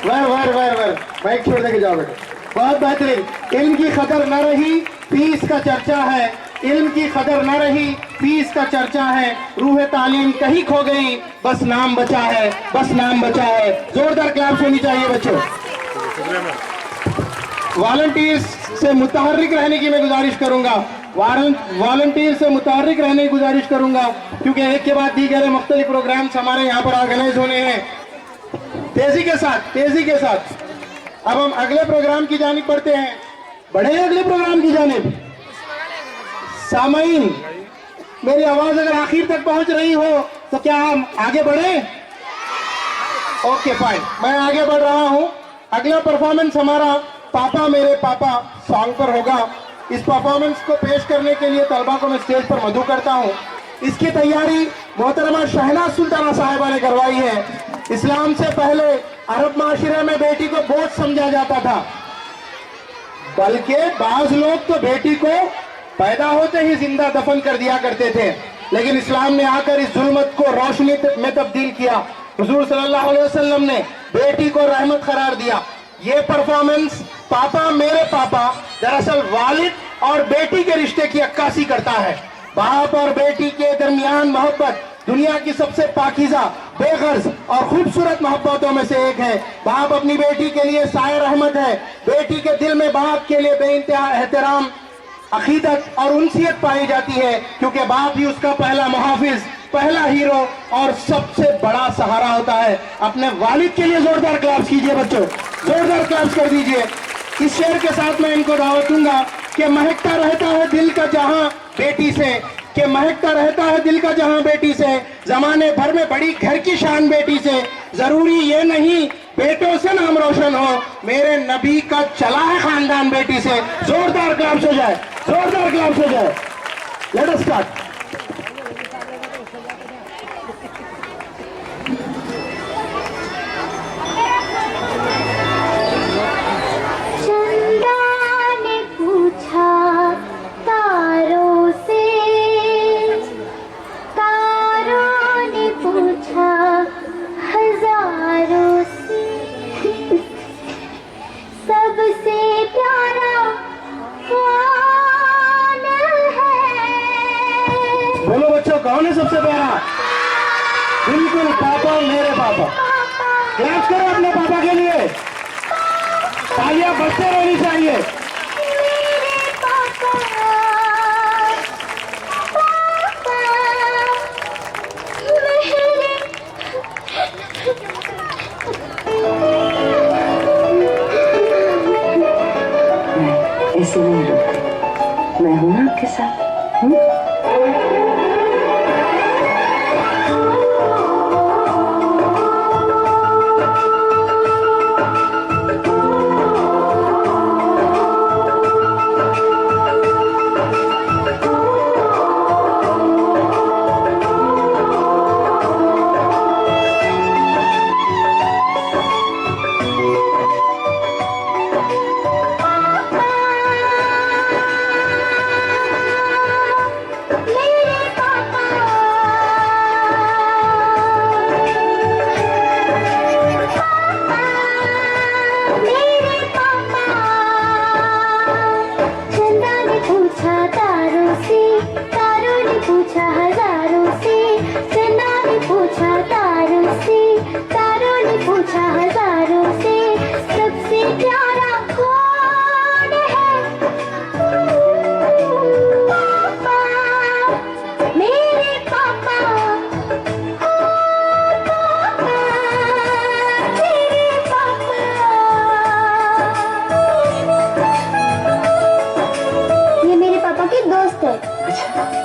वर माइक छोड़ देके जाओ बेटा। बहुत बेहतरीन। इल्म की कदर न रही, फीस का चर्चा है। इल्म की कदर न रही, फीस का चर्चा है। रूह तालीम कहीं खो गई, बस नाम बचा है, बस नाम बचा है। जोरदार क्लास होनी चाहिए बच्चों। वॉलंटियर्स से मुतहर्रिक रहने की मैं गुजारिश करूंगा। वॉलंटियर से मुतहर्रिक रहने की गुजारिश करूंगा, क्योंकि एक के बाद दीगर मुख्तलिफ प्रोग्राम्स हमारे यहाँ पर ऑर्गेनाइज होने हैं। तेजी के साथ अब हम अगले प्रोग्राम की जानिब बढ़ते हैं। बढ़े अगले प्रोग्राम की जानिब। सामाईन, मेरी आवाज अगर आखिर तक पहुंच रही हो तो क्या हम आगे बढ़े? ओके फाइन, मैं आगे बढ़ रहा हूं। अगला परफॉर्मेंस हमारा पापा मेरे पापा सॉन्ग पर होगा। इस परफॉर्मेंस को पेश करने के लिए तलबा को मैं स्टेज पर मदऊ करता हूं। इसकी तैयारी मोहतरमा शहनाज सुल्ताना साहिबा ने करवाई है। इस्लाम से पहले अरब माशरे में बेटी को बोझ समझा जाता था, बल्कि बाज लोग तो बेटी को पैदा होते ही जिंदा दफन कर दिया करते थे, लेकिन इस्लाम ने आकर इस जुल्मत को रोशनी में तब्दील किया। हुजूर सल्लल्लाहु अलैहि वसल्लम ने बेटी को रहमत करार दिया। ये परफॉर्मेंस पापा मेरे पापा दरअसल वालिद और बेटी के रिश्ते की अक्कासी करता है। बाप और बेटी के दरमियान मोहब्बत दुनिया की सबसे पाकीज़ा, बेगर्ज और खूबसूरत मोहब्बतों में से एक है। बाप अपनी बेटी के लिए साया रहमत है। बेटी के दिल में बाप के लिए बेइंतहा एहतराम, अकीदत और उनसियत पाई जाती है, क्योंकि बाप ही उसका पहला मुहाफिज, पहला हीरो और सबसे बड़ा सहारा होता है। अपने वालिद के लिए जोरदार क्लैप्स कीजिए बच्चों, जोरदार क्लैप्स कर दीजिए। इस शेर के साथ मैं इनको दावत दूंगा कि महकता रहता है दिल का जहां बेटी से, कि महकता रहता है दिल का जहां बेटी से, जमाने भर में बड़ी घर की शान बेटी से। जरूरी ये नहीं बेटों से नाम रोशन हो, मेरे नबी का चला है खानदान बेटी से। जोरदार क्लैप्स हो जाए, जोरदार क्लैप्स हो जाए। Late us start. बोलो बच्चों, कौन है सबसे प्यारा? बिल्कुल पापा मेरे पापा। क्लैप्स करो अपने पापा के लिए, तालियां बजते रहनी चाहिए। ऐसे नहीं रुकते, मैं हूं ना आपके साथ।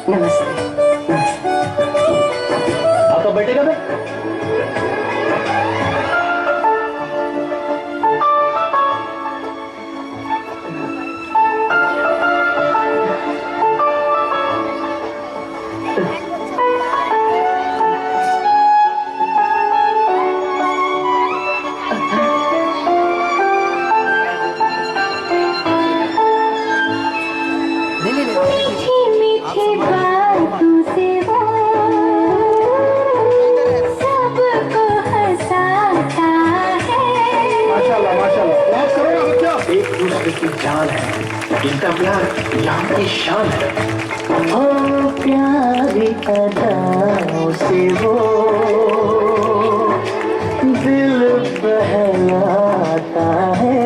नमस्ते। आपका बेटे कब है? इनका प्यार यहाँ की शान है। ओ प्यारी अदाओं से वो दिल बहलाता है।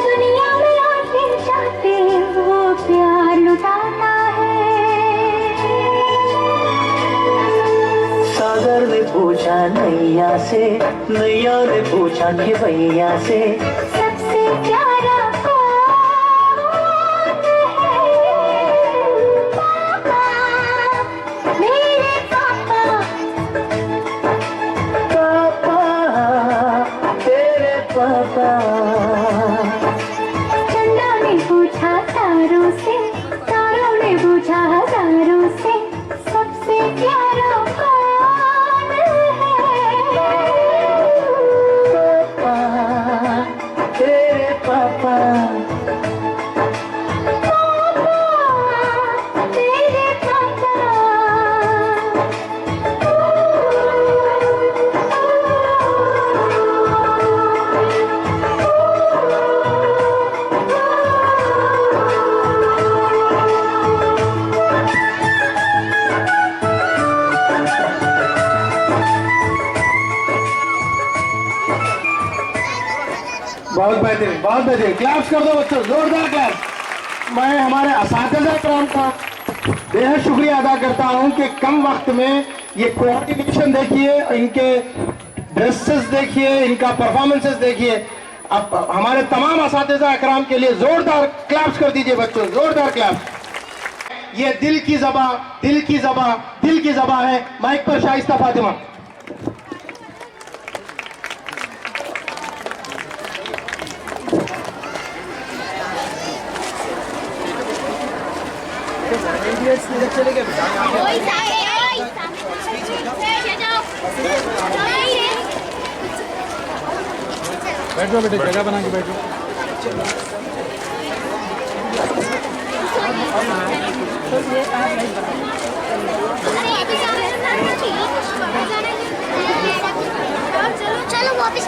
दुनिया में आते जाते वो प्यार लुटाता है। सागर ने पूछा नैया से, नैया ने पूछा भैया से, सबसे प्यारा कौन है? पापा, मेरे पापा। पापा तेरे पापा। चंदा ने पूछा तारों से, तारों ने पूछा हजारों से, सबसे प्यारा कौन है? पापा तेरे पापा। पापा, तेरे पापा। बहुत बेहतरीन, बहुत बेहतरीन। क्लैप्स कर दो बच्चों, जोरदार क्लैप्स। मैं हमारे असातिज़ा कराम का बेहद शुक्रिया अदा करता हूं कि कम वक्त में ये कोऑर्डिनेशन देखिए, इनके ड्रेसेस देखिए, इनका परफॉर्मेंसेस देखिए। अब हमारे तमाम असातिज़ा कराम के लिए जोरदार क्लैप्स कर दीजिए बच्चों, जोरदार क्लैप्स। ये दिल की ज़बां, दिल की ज़बां, दिल की ज़बां है। माइक पर शाइस्ता फातिमा। बैठो बेटे, जगह बना के बैठो। चलो वापस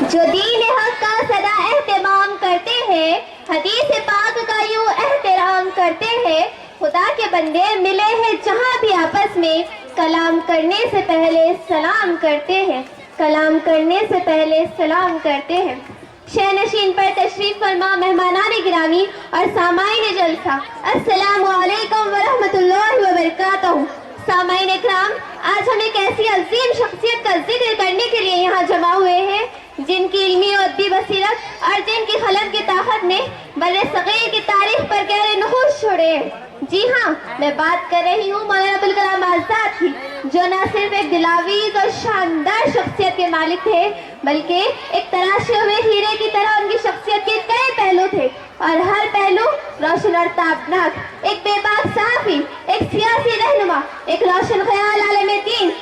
जो दीन हक का सदा एहतमाम करते हैं, हदीस पाक का यूं एहतराम करते हैं, खुदा के बंदे मिले हैं जहाँ भी आपस में, कलाम करने से पहले सलाम करते हैं, कलाम करने से पहले सलाम करते हैं। शहनशीन पर तशरीफ फरमा मेहमानान गिरामी और सामाईन जलसा, अस्सलामु अलैकुम व रहमतुल्लाहि व बरकातहू। सामाईन इकराम, आज हम एक ऐसी अजीम शख्सियत का जिक्र करने के लिए यहाँ जमा हुए हैं जिनकी इल्मी और अदबी बसीरत और जिनकी कलम की ताकत ने बड़े सगीर की तारीख पर गहरे नक्श छोड़े हैं। जी हाँ, मैं बात कर रही हूँ मौलाना अबुल कलाम आजाद की, जो न सिर्फ एक दिलावीज और शानदार शख्सियत के मालिक थे, बल्कि एक तराशे हुए हीरे की तरह उनकी शख्सियत के कई पहलू थे और हर पहलू रोशन और ताबनाक। एक बेबाक सहाफी, एक सियासी रहनुमा, एक रोशन ख्याल आलम दीन,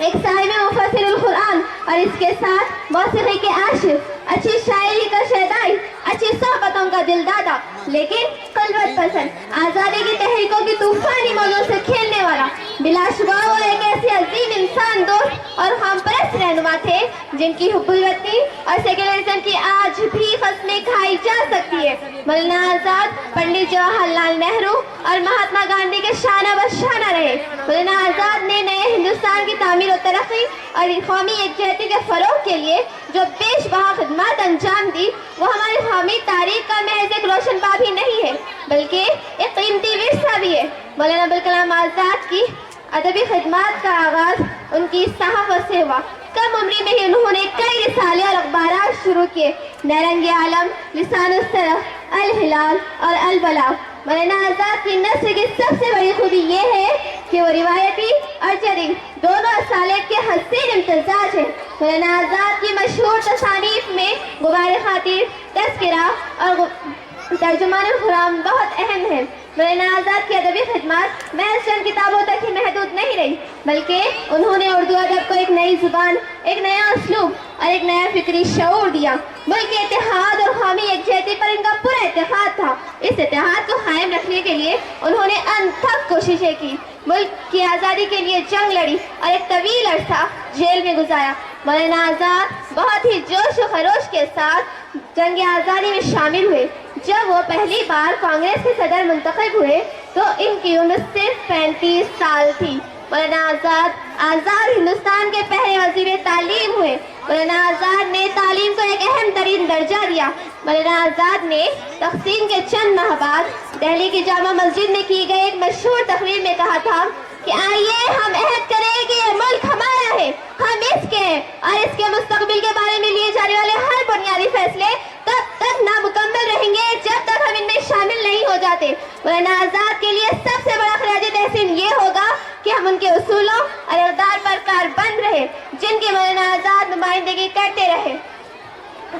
एक साहिब मुफस्सिरुल कुरान और इसके साथ मौसीकी के आशिक, अच्छी शायरी का शहदाई, अच्छी सोहबतों का दिलदादा, लेकिन कलवत पसंद, आज़ादी की तहरीकों की तूफानी मौजों से खेलने वाला बिलाशुबा वो एक ऐसे अजीम इंसान, दोस्त और हमपरस्त रहनुमा थे जिनकी हुब्बुल-वतनी और सेक्युलरिज्म की आज भी कसमें खाई जा सकती है। मौलाना आजाद पंडित जवाहरलाल नेहरू और महात्मा गांधी के शाना बशाना रहे। मौलाना आजाद ने नए हिंदुस्तान की तामीर और तरक्की और कौमी एकजहती के फरोग के लिए जो बेशबहा खिदमत अंजाम दी, वो हमारी कौमी तारीख का महज एक रोशन बाब ही नहीं है, बल्कि एक कीमती विरसा भी है। मौलाना अबुल कलाम आजाद की अदबी खिदमत का आगाज उनकी सहाफत से हुआ। कम उम्री में ही उन्होंने कई रिसाले और अखबारात शुरू किए, नरंगे आलम, लिसानुस्सरफ, अल हिलाल और अल बलाग। मौलाना आजाद की नस्र की सबसे बड़ी खूबी ये है कि वो रिवायती और जदीद दोनों असालियत के हसीन इम्तिजाज है। मौलाना आजाद की मशहूर तसानीफ में गुबार खातिर, तज़किरा और तर्जुमान खुराम बहुत अहम है। मौलाना आजाद की अदबी खिदमत महज चंद किताबों तक ही महदूद नहीं रही, बल्कि उन्होंने उर्दू अदब को एक नई जुबान, एक नया उसलूब और एक नया फिक्री शऊर दिया। मुल्क के इत्तेहाद और कौमी यकजहती पर इनका पूरा इत्तेफाक था। इस इत्तेहाद को कायम रखने के लिए उन्होंने अनथक कोशिशें की, मुल्क की आज़ादी के लिए जंग लड़ी और एक तवील अरसा जेल में गुजारा। मौलाना आज़ाद बहुत ही जोश और खरोश के साथ जंग आज़ादी में शामिल हुए। जब वो पहली बार कांग्रेस के सदर मुंतखब हुए तो इनकी उम्र सिर्फ 35 साल थी। मौलाना आज़ाद हिंदुस्तान के पहले वज़ीर तालीम हुए। मौलाना आज़ाद ने तालीम को एक अहम तरीन दर्जा दिया। मौलाना आज़ाद ने तक़सीम के चंद माह बाद दिल्ली की जामा मस्जिद में की गई एक मशहूर तकरीर में कहा था कि आइए हम अहद करें कि ये मुल्क हमारा है, हम इसके हैं और इसके मुस्तकबिल के बारे में लिए जाने वाले हर बुनियादी फैसले तब तक नामुकम्मल रहेंगे जब तक हम इनमें शामिल नहीं हो जाते। मौलाना आज़ाद के लिए सबसे बड़ा खराज तहसीन ये होगा कि हम उनके उसूलों और इक़दार पर कारबंद रहे जिनकी मौलाना आज़ाद नुमाइंदगी करते रहे।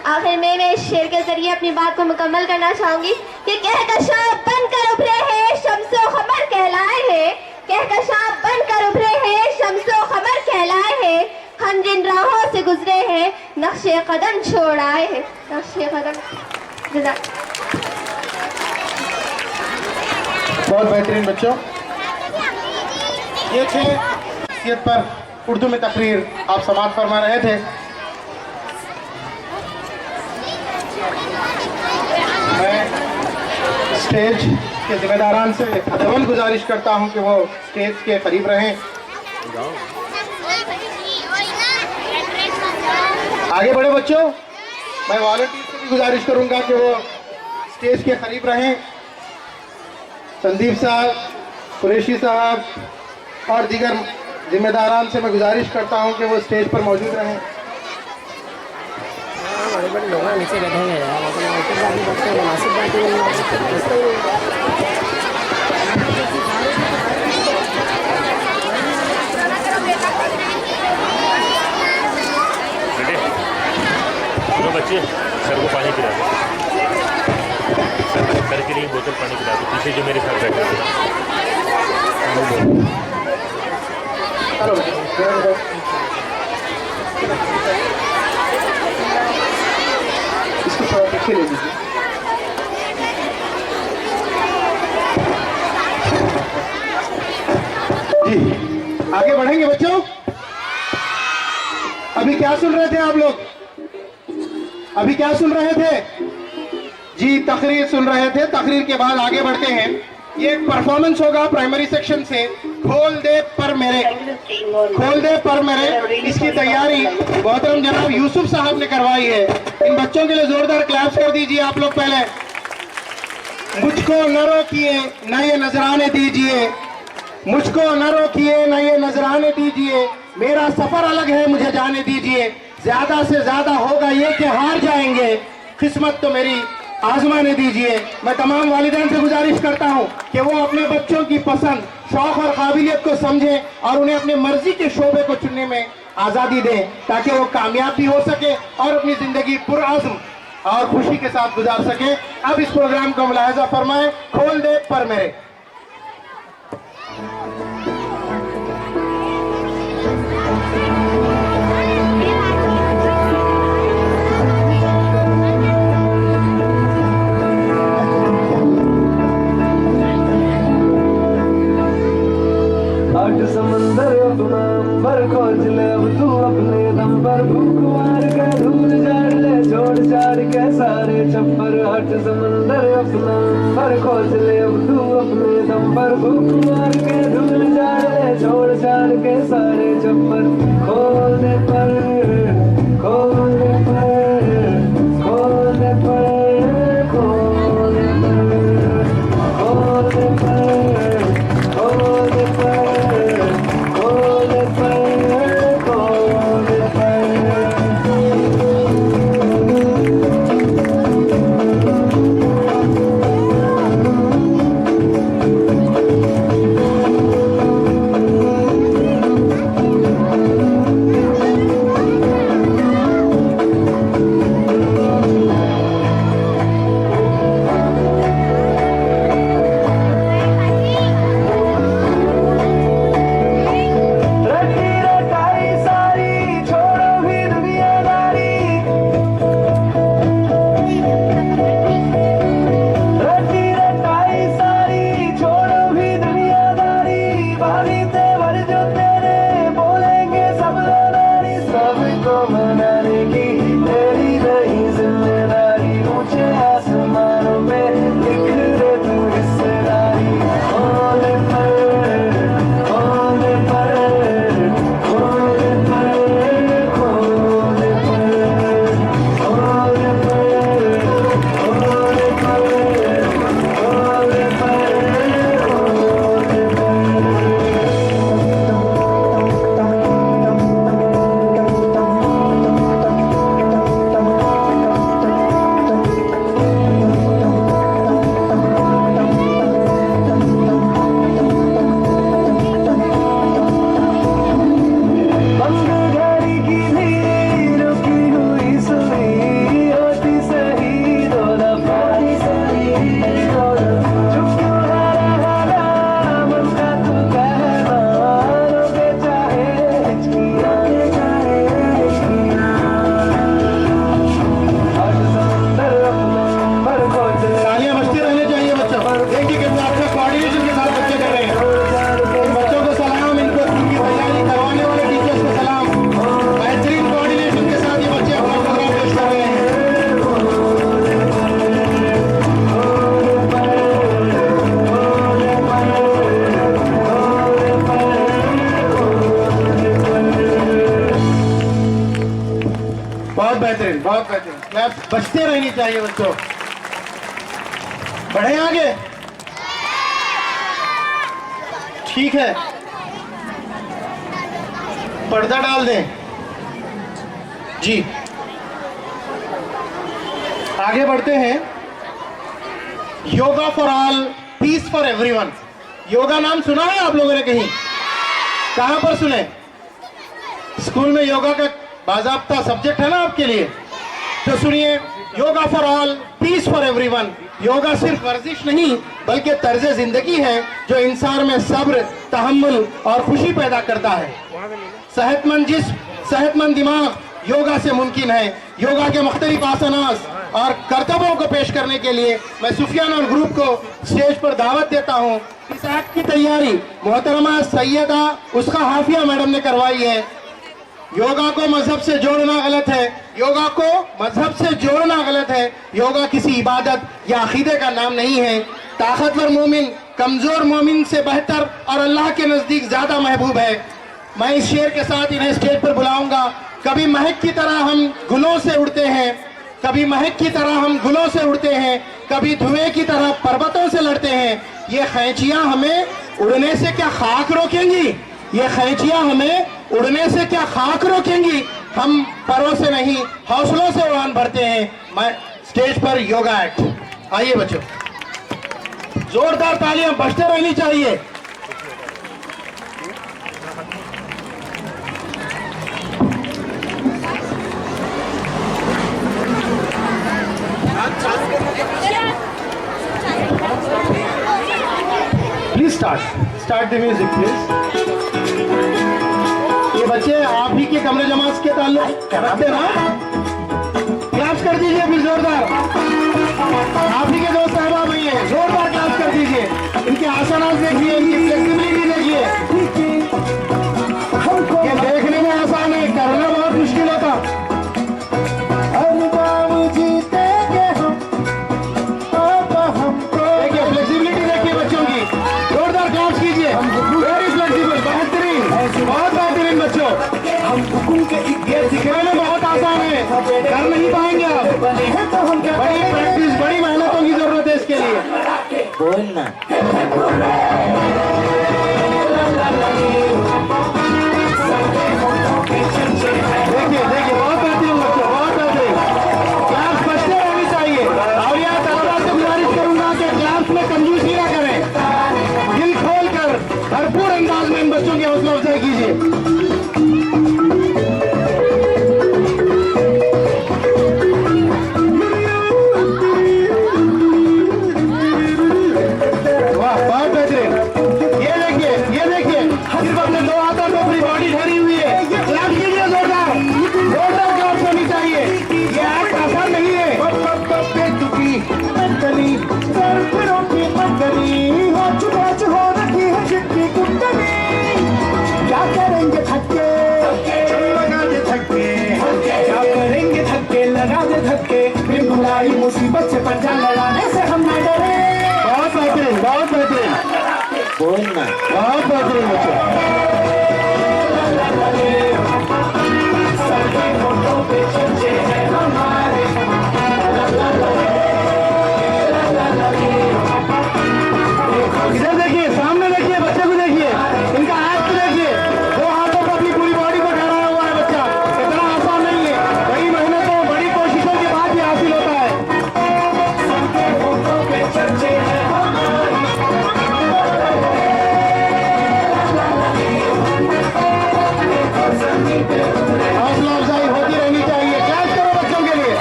आखिर में मैं इस शेर के जरिए अपनी बात को मुकम्मल करना चाहूंगी कि कहकशां बनकर उभरे हैं शम्सो ख़मर कहलाए हैं, कहकशां बनकर उभरे हैं शम्सो ख़मर कहलाए हैं, हम जिन राहों से गुजरे हैं नक्शे कदम छोड़ आए हैं, नक्शे कदम। बहुत बेहतरीन बच्चों, ये थे हैसियत पर उर्दू में तकरीर आप समाअत फरमा रहे थे। मैं स्टेज के जिम्मेदारान से अदबन गुजारिश करता हूं कि वो स्टेज के करीब रहें। आगे बढ़े बच्चों, मैं वॉलंटियर से भी गुजारिश करूंगा कि वो स्टेज के करीब रहें। संदीप साहब, कुरैशी साहब और दीगर जिम्मेदारान से मैं गुजारिश करता हूं कि वो स्टेज पर मौजूद रहें। बड़े बड़े लोग नीचे बैठे हैं यार, ऊपर जाके बैठते हैं, मुनासिब बात है। बच्चे सर को पानी पिला दो, सर के लिए बोतल पानी पिला दो। पीछे जो मेरे साथ बैठे थे इसको थोड़ा पीछे ले लीजिए। जी आगे बढ़ेंगे बच्चों। अभी क्या सुन रहे थे आप लोग? अभी क्या सुन रहे थे जी? तकरीर सुन रहे थे। तकरीर के बाद आगे बढ़ते हैं। ये एक परफॉर्मेंस होगा प्राइमरी सेक्शन से, खोल दे पर मेरे, खोल दे पर मेरे। इसकी तैयारी मोहतरम जनाब यूसुफ साहब ने करवाई है। इन बच्चों के लिए जोरदार क्लैप्स कर दीजिए आप लोग। पहले मुझको न रोकिए न ये नजराने दीजिए, मुझको न रोकिए न ये नजराने दीजिए, मेरा सफर अलग है मुझे जाने दीजिए, ज्यादा से ज्यादा होगा ये कि हार जाएंगे, किस्मत तो मेरी आजमाने दीजिए। मैं तमाम वालिदैन से गुजारिश करता हूँ कि वो अपने बच्चों की पसंद, शौक और काबिलियत को समझें और उन्हें अपनी मर्जी के शोबे को चुनने में आज़ादी दें ताकि वो कामयाब भी हो सके और अपनी ज़िंदगी पुरअज़्म और खुशी के साथ गुजार सके। अब इस प्रोग्राम को मुलाहिजा फरमाएं, खोल दे पर मेरे। समंदर अपना अंबर खोज ले अब तू अपने दम पर, भूख मार के धूल झाड़ ले छोड़ छाड़ के सारे छप्पर। हट समंदर अपना अंबर खोज ले अब तू अपने दम पर, भूख मार के धूल झाड़ ले छोड़ छाड़ के सारे छप्पर। खोल दे पर, खोल दे पर, खोल दे पर, खोल दे पर, खोल दे पर, खोल दे पर। बेहतरीन, बहुत बेहतरीन। क्लैप्स बचते रहनी चाहिए बच्चों। बढ़े आगे, ठीक है, पर्दा डाल दें जी। आगे बढ़ते हैं। Yoga for all, peace for everyone. Yoga नाम सुना है आप लोगों ने कहीं? कहां पर सुने? स्कूल में योगा का बाजाब्ता सब्जेक्ट है ना आपके लिए, तो सुनिए, yoga for all, peace for everyone. Yoga सिर्फ वर्जिश नहीं बल्कि तर्ज जिंदगी है जो इंसान में सब्र, तहम्मुल और खुशी पैदा करता है। सेहतमंद जिस्म, सेहतमंद दिमाग योगा से मुमकिन है। योगा के मुख्तलिफ आसनास और करतबों को पेश करने के लिए मैं सुफियान और ग्रुप को स्टेज पर दावत देता हूँ। इस एक्ट की तैयारी मोहतरमा सैयदा उसका हाफिया मैडम ने करवाई है। योगा को मजहब से जोड़ना गलत है, योगा को मजहब से जोड़ना गलत है। योगा किसी इबादत या अकीदे का नाम नहीं है। ताकतवर मोमिन कमजोर मोमिन से बेहतर और अल्लाह के नजदीक ज्यादा महबूब है। मैं इस शेर के साथ इन्हें स्टेज पर बुलाऊंगा। कभी महक की तरह हम गुलों से उड़ते हैं, कभी महक की तरह हम गुलों से उड़ते हैं, कभी धुएं की तरह पर्वतों से लड़ते हैं। ये खैंचियां हमें उड़ने से क्या खाक रोकेंगी? ये खैंचियां हमें उड़ने से क्या खाक रोकेंगी? हम परों से नहीं हौसलों से उड़ान भरते हैं। मैं स्टेज पर योगा एक्ट। आइए बच्चों, जोरदार तालियां बजते रहनी चाहिए। Please start the music please. ये बच्चे आप ही के कमरे जमात के ताल्लुक रखते ना, क्लास कर दीजिए फिर जोरदार। आप ही के दोस्त साहब भैया हैं, जोरदार क्लास कर दीजिए। इनके आसनास देखिए, इनकी फ्लेक्सिबिलिटी देखिए। ये देखने में आसान है, करना बहुत मुश्किल होता। देखिए फ्लेक्सिबिलिटी देखिए बच्चों की, जोरदार क्लास कीजिए। वेरी फ्लेक्सिबल, बेहतरीन, बहुत बेहतरीन बच्चों। ये सीखने में बहुत आसान है, कर नहीं पाएंगे आप। बड़ी प्रैक्टिस, बड़ी मेहनतों की जरूरत है इसके लिए। बोलना देखिए देखिए, बहुत बेहतरीन बच्चों, बहुत बेहतरीन। क्लास बचते रहनी चाहिए। और यह तलबा से गुजारिश करूंगा कि क्लास में कंजूसी ना करें, दिल खोल कर भरपूर अंदाज में इन बच्चों की हौसला अफजाई कीजिए। वाह, बहुत बेहतरीन। ये देखिए, सिर्फ अपने दो हाथों में पूरी बॉडी भरी हुई है। क्लास कीजिए जोरदार, जोरदार क्लास होनी चाहिए। ये एक्ट आसान नहीं है। क्या करेंगे थक्के, लगा दे थक्के, क्या करेंगे थक्के, लगा दे धक्के। फिर बुलाई मुसीबत से पंजा लड़ाने से हम न डरे। बहुत बेहतरीन, बहुत बेहतरीन, बोलना बहुत बेहतरीन बच्चों। इधर देखिए, सामने देखिए, बच्चे को देखिए, इनका एक्ट देखिए। दो हाथों पर अपनी पूरी बॉडी को ठहराया हुआ है बच्चा। इतना आसान नहीं है, बड़ी मेहनतों, बड़ी कोशिशों के बाद ये हासिल होता है। हौसला अफजाई होती रहनी चाहिए। क्लास करो बच्चों के लिए,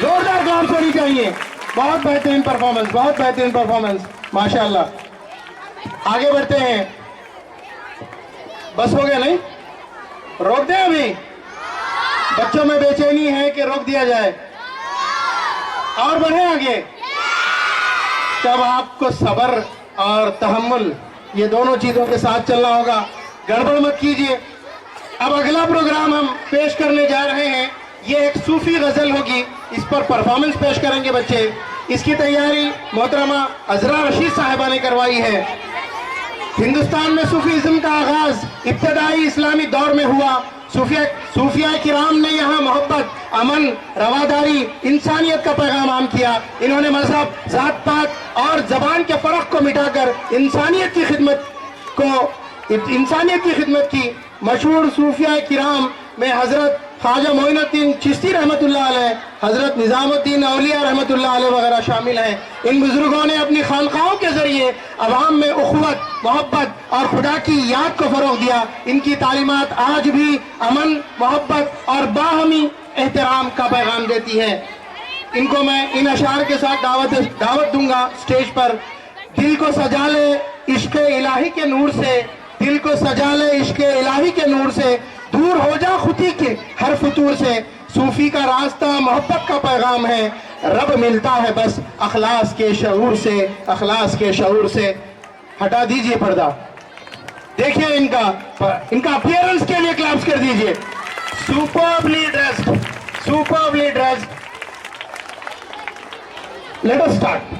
जोरदार क्लास होनी चाहिए। बहुत बेहतरीन परफॉर्मेंस, बहुत बेहतरीन परफॉर्मेंस, माशाल्लाह। आगे बढ़ते हैं। बस हो गया नहीं? रोक दें अभी? बच्चों में बेचैनी है कि रोक दिया जाए? और बढ़े आगे? तब आपको सब्र और तहम्मुल, ये दोनों चीजों के साथ चलना होगा। गड़बड़ मत कीजिए। अब अगला प्रोग्राम हम पेश करने जा रहे हैं। ये एक सूफी गजल होगी, इस पर परफॉर्मेंस पेश करेंगे बच्चे। इसकी तैयारी मोहतरमा अजरा रशीद साहिबा ने करवाई है। हिंदुस्तान में सूफीज़्म का आगाज इब्तदाई इस्लामी दौर में हुआ। सूफिया किराम ने यहाँ मोहब्बत, अमन, रवादारी, इंसानियत का पैगाम आम किया। इन्होंने मजहब, जात पात और जबान के फर्क को मिटाकर इंसानियत की खिदमत की। मशहूर सूफिया किराम में हजरत ख्वाजा मोइनुद्दीन चिश्ती रहमतुल्लाह अलैह, हजरत निजामुद्दीन औलिया रहमतुल्लाह अलैह वगैरह शामिल हैं। इन बुजुर्गों ने अपनी खानकाहों के जरिए अवाम में उखवत, मोहब्बत और खुदा की याद को फरोग दिया। इनकी तालीमात आज भी अमन, मोहब्बत और बाहमी एहतराम का पैगाम देती है। इनको मैं इन अशार के साथ दावत दूंगा स्टेज पर। दिल को सजा ले इश्क इलाही के नूर से, दिल को सजा ले इश्क इलाही के नूर से, दूर हो जा खुदी के हर फतूर से। सूफी का रास्ता मोहब्बत का पैगाम है, रब मिलता है बस अखलास के शऊर से, अखलास के शऊर से। हटा दीजिए पर्दा, देखिए इनका अपीयरेंस के लिए क्लैप्स कर दीजिए। Superbly dressed, superbly dressed. Let us start.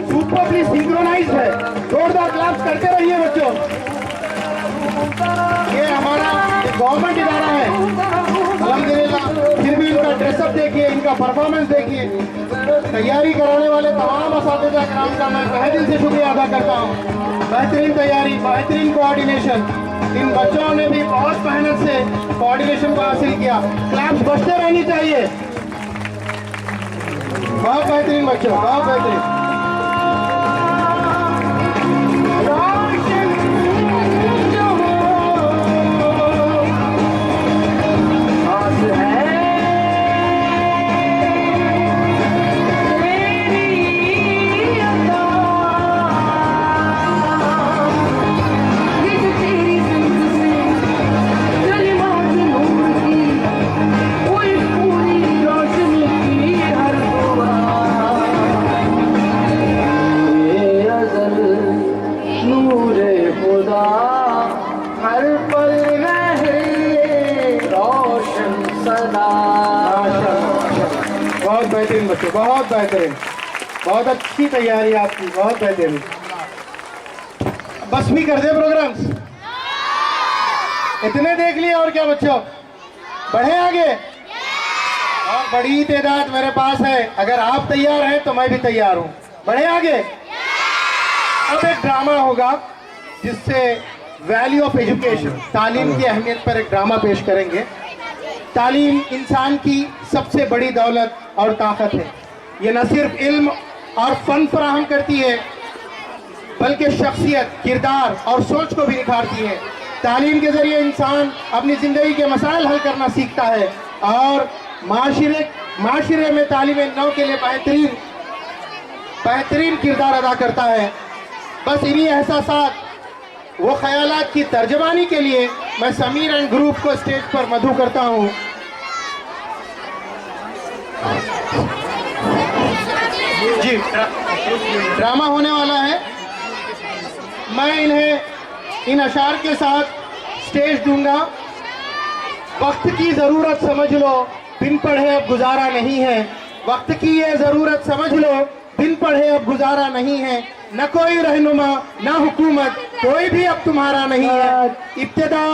Superbly synchronised है। जोरदार क्लैप्स करते रहिए बच्चों। ये हमारा गवर्नमेंट इदारा है अल्हम्दुलिल्लाह, फिर भी इनका ड्रेसअप देखिए, इनका का परफॉर्मेंस देखिए। तैयारी कराने वाले तमाम असातिज़ा किराम का मैं तहे दिल से शुक्रिया अदा करता हूँ। बेहतरीन तैयारी, बेहतरीन कोऑर्डिनेशन, इन बच्चों ने भी बहुत मेहनत से कोऑर्डिनेशन को हासिल किया। क्लैप्स बजते रहनी चाहिए। बहुत बेहतरीन बच्चों, बहुत बेहतरीन। बहुत बेहतरीन बच्चों, बहुत बेहतरीन, बहुत अच्छी तैयारी आपकी, बहुत बेहतरीन। बस भी कर दे प्रोग्राम्स, इतने देख लिए और क्या बच्चों, बढ़े आगे। और बड़ी तादाद मेरे पास है, अगर आप तैयार हैं तो मैं भी तैयार हूँ, बढ़े आगे। अब एक ड्रामा होगा जिससे वैल्यू ऑफ एजुकेशन, तालीम की अहमियत पर एक ड्रामा पेश करेंगे। तालीम इंसान की सबसे बड़ी दौलत और ताकत है। ये न सिर्फ इल्म और फन फराहम करती है बल्कि शख्सियत, किरदार और सोच को भी निखारती है। तालीम के ज़रिए इंसान अपनी ज़िंदगी के मसाइल हल करना सीखता है और माशरे में तालीम नौ के लिए बेहतरीन किरदार अदा करता है। बस इन्हीं एहसासात वो ख्यालात की तर्जमानी के लिए मैं समीर एंड ग्रुप को स्टेज पर मधु करता हूँ। जी, ड्रामा होने वाला है। मैं इन्हें इन अशार के साथ स्टेज दूंगा। वक्त की ज़रूरत समझ लो, बिन पढ़े अब गुजारा नहीं है। वक्त की ये ज़रूरत समझ लो, बिन पढ़े अब गुजारा नहीं है। न कोई रहनुमा न हुकूमत, कोई भी अब तुम्हारा नहीं है। इब्तिदा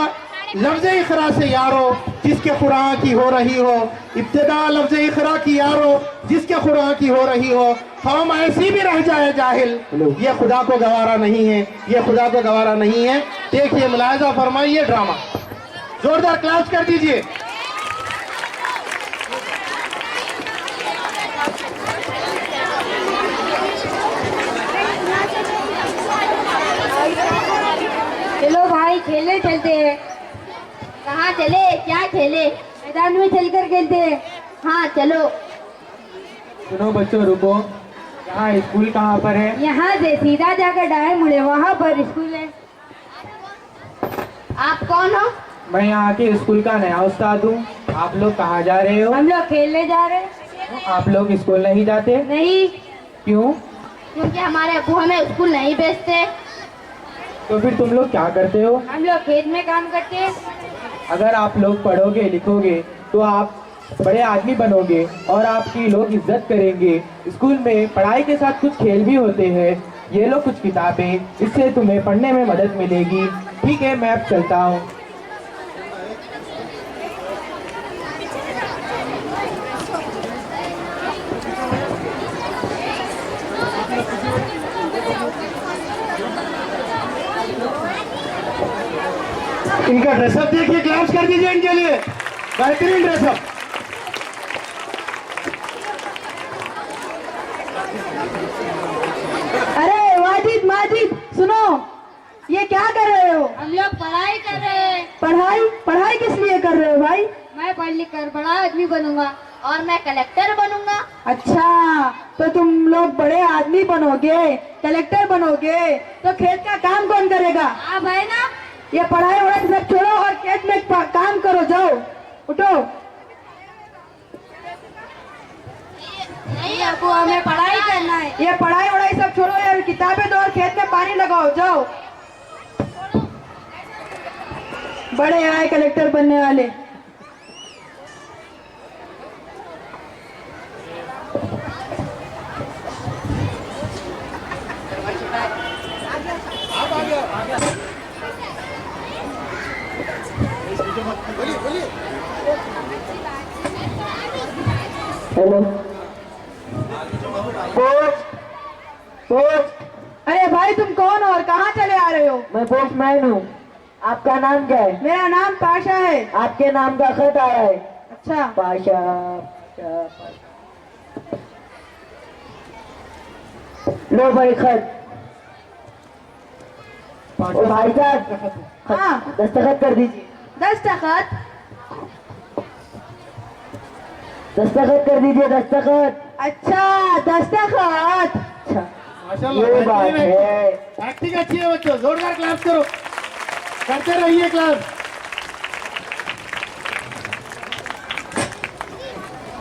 लफ्ज़ इक़रा से यारो, जिसके खुरान की हो रही हो। इब्तिदा लफ्ज़ इक़रा की यारो, जिसके खुरान की हो रही हो। कौम ऐसी भी रह जाए जाहिल, ये खुदा को गवारा नहीं है, ये खुदा को गवारा नहीं है। देखिए, मुलाहिज़ा फरमाइए ड्रामा, जोरदार क्लास कर दीजिए। चलो भाई खेलने चलते हैं। कहाँ चले, क्या खेले? मैदान में चलकर खेलते हैं। हाँ चलो। सुनो बच्चों, रुको। यहाँ स्कूल कहाँ पर है? यहाँ से सीधा जाकर दाएं मुड़े, वहाँ पर स्कूल है। आप कौन हो? मैं यहाँ के स्कूल का नया उस्ताद हूँ। आप लोग कहाँ जा रहे हो? हम लोग खेलने जा रहे हैं। आप लोग स्कूल नहीं जाते? नहीं। क्यों? क्योंकि हमारे अब्बू हमें स्कूल नहीं भेजते। तो फिर तुम लोग क्या करते हो? हम लोग खेत में काम करते हैं। अगर आप लोग पढ़ोगे लिखोगे तो आप बड़े आदमी बनोगे और आपकी लोग इज्जत करेंगे। स्कूल में पढ़ाई के साथ कुछ खेल भी होते हैं। ये लो कुछ किताबें, इससे तुम्हें पढ़ने में मदद मिलेगी। ठीक है, मैं अब चलता हूँ। इनका ड्रेसअप देखिए, क्लास कर दीजिए इनके लिए, बेहतरीन ड्रेसअप। अरे वाजिद माजिद, सुनो, ये क्या कर रहे हो? हम लोग पढ़ाई कर रहे हैं। पढ़ाई? पढ़ाई किस लिए कर रहे हो भाई? मैं पढ़ लिख कर बड़ा आदमी बनूंगा और मैं कलेक्टर बनूंगा। अच्छा, तो तुम लोग बड़े आदमी बनोगे, कलेक्टर बनोगे, तो खेत का काम कौन करेगा? आप है ना। ये पढ़ाई वढ़ाई सब छोड़ो और खेत में काम करो, जाओ, उठो। नहीं अबू, हमें पढ़ाई करना है। ये पढ़ाई वढ़ाई सब छोड़ो, ये किताबें दो और खेत में पानी लगाओ, जाओ। बड़े आए कलेक्टर बनने वाले। पोस्ट। अरे भाई तुम कौन हो और कहाँ चले आ रहे हो? मैं पोस्टमैन हूँ। आपका नाम क्या है? मेरा नाम पाशा है। आपके नाम का खत आया है। अच्छा। पाशा। लो भाई खत। ओ भाई साहब, हाँ दस्तखत कर दीजिए। दस्तखत? दस्तखत कर दीजिए, दस्तखत। अच्छा दस्तखत। अच्छा, माशाल्लाह, ये बात बेहतरीन है। एक्टिंग अच्छी है बच्चों, जोरदार क्लास करो, करते रहिए क्लास।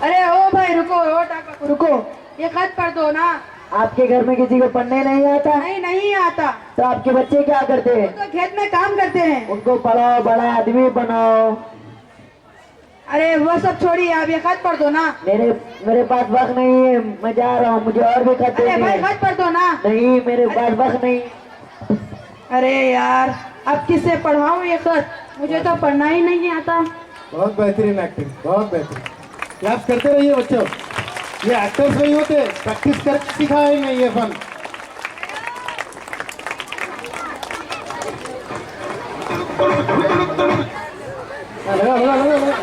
अरे ओ भाई रुको, ओ टाका रुको, ये खत पढ़ दो ना। आपके घर में किसी को पढ़ने नहीं आता? नहीं, नहीं आता। तो आपके बच्चे क्या करते हैं? वो तो खेत में काम करते हैं। उनको पढ़ाओ, बड़ा आदमी बनाओ। अरे वो सब छोड़िए, आप ये खत पढ़ दो ना। मेरे पास वक्त नहीं है, मैं जा रहा हूँ, मुझे और भी खत अरे देने भाई हैं। खत पढ़ दो ना। नहीं, मेरे पास वक्त नहीं। अरे यार अब किससे पढ़ाऊँ ये खत, मुझे तो पढ़ना ही नहीं आता। बहुत बेहतरीन एक्टिंग, बहुत बेहतरीन। क्लास करते रहिए बच्चों, ये एक्टर्स नहीं होते, प्रैक्टिस कर सिखाएंगे ये फन। लगा लगा लगा लगा।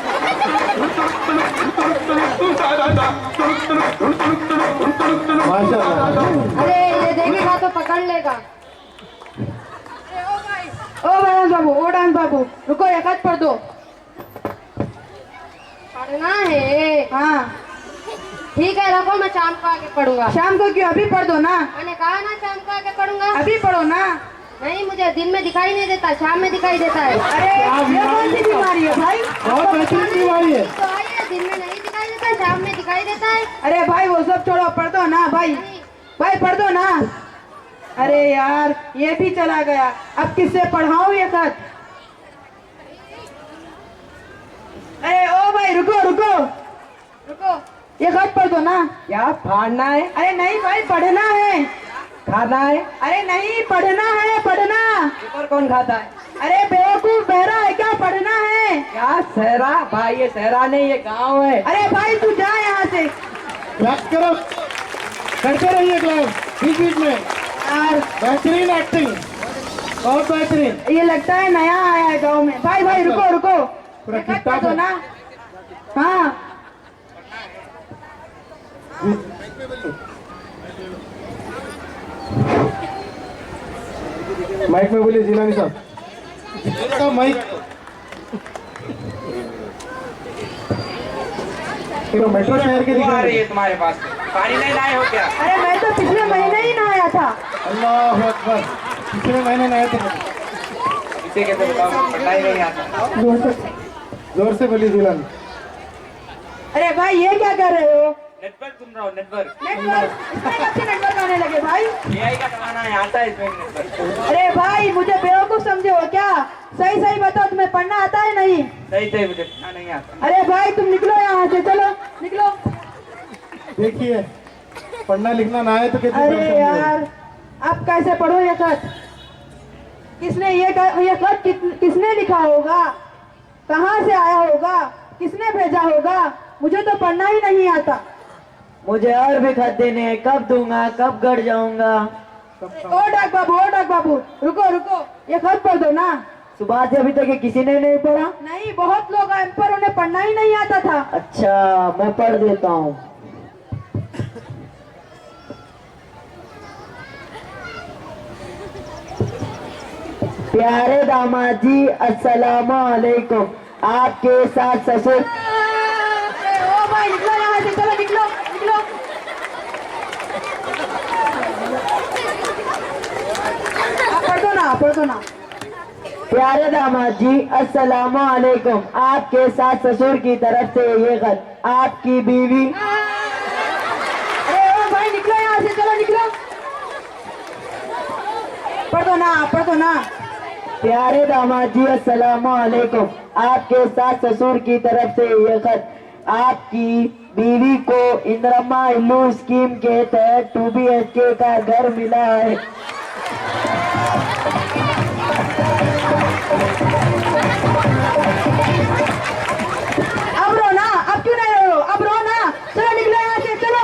माशाल्लाह। अरे ये देखेगा तो पकड़ लेगा। अरे ओ डांस बाबू, ओ डांस बाबू रुको, ये खत पढ़ दो। पढ़ना है? हाँ ठीक है, रखो, मैं शाम को आके पढ़ूंगा। शाम को क्यों, अभी पढ़ दो ना। मैंने कहा ना शाम को आके पढ़ूंगा। अभी पढ़ो ना। नहीं, मुझे दिन में दिखाई नहीं देता, शाम में दिखाई देता है। अरे ये कौन सी बीमारी है भाई? बहुत बेहतरीन बीमारी है। तो आइए, दिन में नहीं दिखाई देता, शाम में दिखाई देता है। अरे भाई वो सब छोड़ो, पढ़ दो ना भाई, भाई पढ़ दो ना। अरे यार ये भी चला गया, अब किससे पढ़ाऊं ये खत? अरे ओ भाई रुको रुको रुको, ये खत पढ़ दो ना। क्या फाड़ना है? अरे नहीं भाई, पढ़ना है। खाना है? अरे नहीं, पढ़ना है, पढ़ना। पेपर कौन खाता है? अरे बेवकूफ, बहरा है क्या? पढ़ना है। क्या सहरा? भाई ये सहरा नहीं, ये गांव है। अरे भाई तू जा यहाँ से। क्लास करो, करते रहिए क्लास बीच बीच में। यार बेहतरीन एक्टिंग, बहुत बेहतरीन। ये लगता है नया आया है गांव में। भाई भाई रुको रुको, ये खत पढ़ दो ना। हाँ माइक में बोलिए जिलानी साहब। माइक मेट्रो शहर के दिख रही है तुम्हारे पास पानी नहीं लाए हो क्या? अरे मैं तो पिछले महीने ही नहाया था। अल्लाह अकबर, पिछले महीने नए थे। पीछे कैसे बताओ, पढ़ना ही नहीं आता। जोर से बोलिए जिलानी। अरे भाई ये क्या कर रहे हो? नेटवर्क सुन रहा हूँ, नेटवर्क। नेटवर्क? इसमें कब से नेटवर्क आने लगे भाई? एआई का जमाना है, आता है इसमें नेटवर्क। अरे भाई मुझे बेवकूफ समझे हो क्या? सही सही बताओ, तुम्हें पढ़ना आता है नहीं? सही सही मुझे पढ़ना नहीं आता। अरे भाई तुम निकलो यहाँ से, चलो निकलो। देखिए, पढ़ना लिखना ना है तो कितनी अरे परेशानी है। यार अब कैसे पढ़ो ये खत? किसने ये खत किसने लिखा होगा? कहाँ से आया होगा? किसने भेजा होगा? मुझे तो पढ़ना ही नहीं आता। मुझे और भी खत देने हैं, कब दूंगा, कब गड़ जाऊंगा? ओ डाक बाबू रुको रुको, ये खत पढ़ दो ना। सुबह से अभी तक ये किसी ने नहीं पढ़ा? नहीं, बहुत लोग हैं पर उन्हें पढ़ना ही नहीं आता था। अच्छा, मैं पढ़ देता हूँ। प्यारे दामाद जी, अस्सलाम वालेकुम। आपके साथ ससुर। ओ भाई निकलो यहाँ से, चलो निकलो निकलो। पढ़ दो ना। प्यारे दामाद जी, अस्सलाम वालेकुम। आपके साथ ससुर की तरफ से ये खत, आपकी बीवी। अरे ओ भाई निकलो यहाँ से, चलो निकलो। पढ़ दो ना। प्यारे दामाद जी, अस्सलाम वालेकुम। आपके साथ ससुर की तरफ से ये खत, आपकी बीवी को इंदिरा इल्लू स्कीम के तहत 2 BHK का घर मिला है। अब रो ना, अब क्यों नहीं रो? अब रो ना, चलो निकलो यहाँ से, चलो।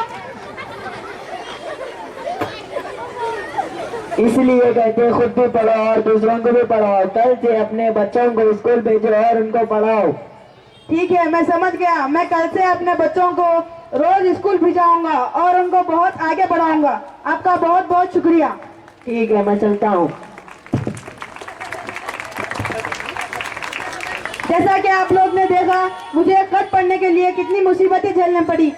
इसलिए कहते हैं खुद भी पढ़ो और दूसरों को भी पढ़ाओ। कल से अपने बच्चों को स्कूल भेजो और उनको पढ़ाओ। ठीक है, मैं समझ गया। मैं कल से अपने बच्चों को रोज स्कूल भिजाऊंगा और उनको बहुत आगे बढ़ाऊंगा। आपका बहुत बहुत शुक्रिया। ठीक है, मैं चलता हूँ। जैसा कि आप लोग ने देखा, मुझे खत पढ़ने के लिए कितनी मुसीबतें झेलनी पड़ी।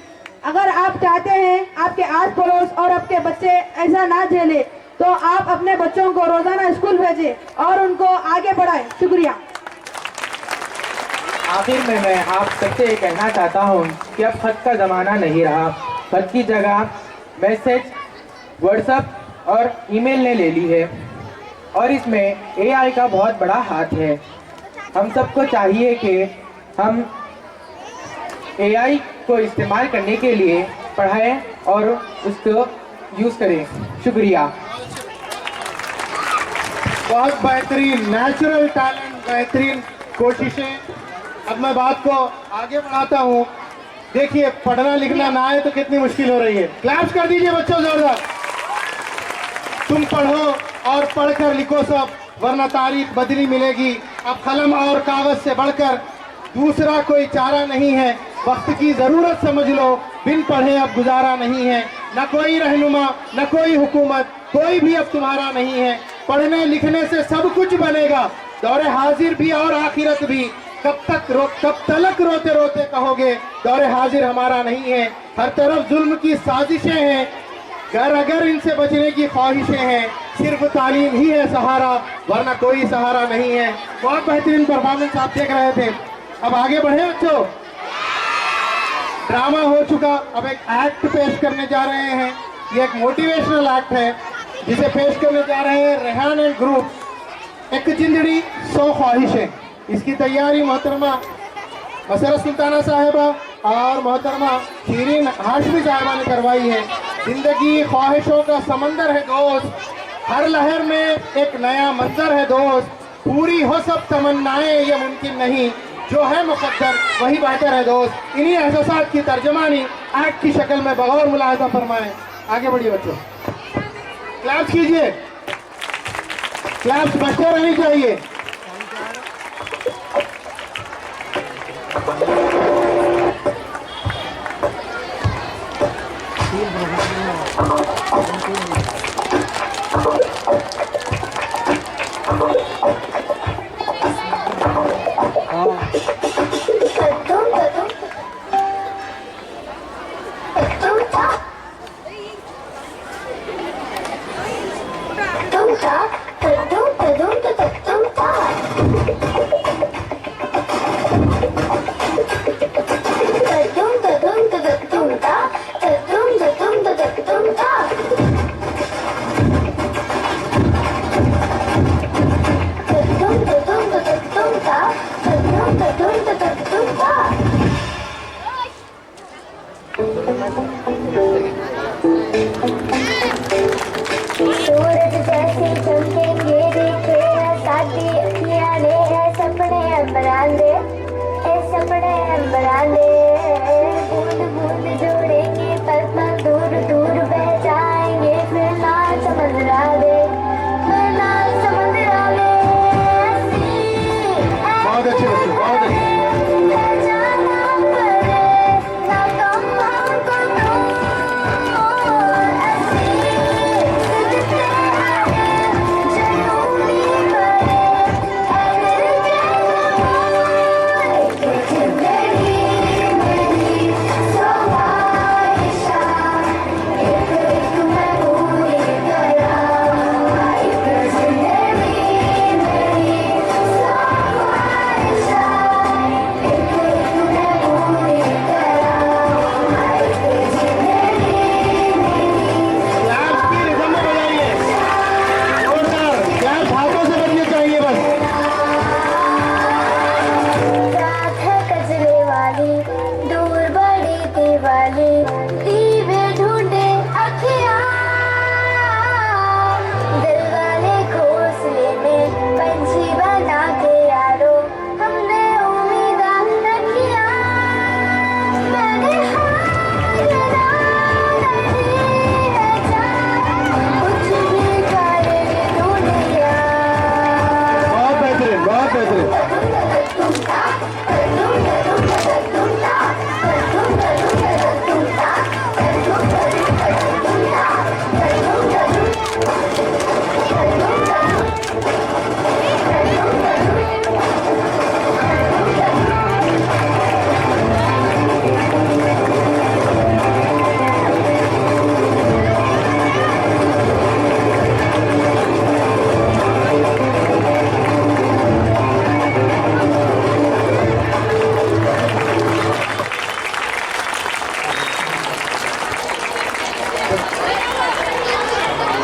अगर आप चाहते हैं आपके आस पड़ोस और आपके बच्चे ऐसा ना झेले तो आप अपने बच्चों को रोजाना स्कूल भेजें और उनको आगे बढ़ाएं। शुक्रिया। आखिर में मैं आप सबसे ये कहना चाहता हूँ कि अब खत का ज़माना नहीं रहा। खत की जगह मैसेज, व्हाट्सएप और ईमेल ने ले ली है और इसमें एआई का बहुत बड़ा हाथ है। हम सबको चाहिए कि हम एआई को इस्तेमाल करने के लिए पढ़ाएं और उसको यूज़ करें। शुक्रिया। बहुत बेहतरीन, नेचुरल टैलेंट, बेहतरीन कोशिशें। अब मैं बात को आगे बढ़ाता हूँ। देखिए, पढ़ना लिखना ना आए तो कितनी मुश्किल हो रही है। क्लैप्स कर दीजिए बच्चों जोरदार। तुम पढ़ो और पढ़कर लिखो सब, वरना तारीख बदली मिलेगी। अब कलम और कागज से बढ़कर दूसरा कोई चारा नहीं है। वक्त की जरूरत समझ लो, बिन पढ़े अब गुजारा नहीं है। न कोई रहनुमा, न कोई हुकूमत, कोई भी अब तुम्हारा नहीं है। पढ़ने लिखने से सब कुछ बनेगा, दौरे हाजिर भी और आखिरत भी। कब तलक रोते रोते कहोगे दौरे हाजिर हमारा नहीं है। हर तरफ जुल्म की साजिशें हैं, अगर इनसे बचने की ख्वाहिशें हैं। सिर्फ तालीम ही है सहारा, वरना कोई सहारा नहीं है। बहुत बेहतरीन परफॉर्मेंस आप देख रहे थे। अब आगे बढ़े बच्चों। ड्रामा हो चुका, अब एक एक्ट पेश करने जा रहे हैं। ये एक मोटिवेशनल एक्ट है जिसे पेश करने जा रहे हैं रेहान एंड ग्रुप। एक जिंदड़ी 100 ख्वाहिशें। इसकी तैयारी मोहतरमा मसरत सुल्ताना साहिबा और मोहतरमा शीरीन हाशमी साहिबा ने करवाई है। जिंदगी ख्वाहिशों का समंदर है दोस्त, हर लहर में एक नया मंजर है दोस्त। पूरी हो सब तमन्नाएं ये मुमकिन नहीं, जो है मुकद्दर वही बेहतर है दोस्त। इन्हीं एहसासात की तर्जमानी एक्ट की शक्ल में बगौर मुलाहजा फरमाएं। आगे बढ़िए बच्चों, क्लैप्स कीजिए। क्लैप्स बचते रहनी चाहिए।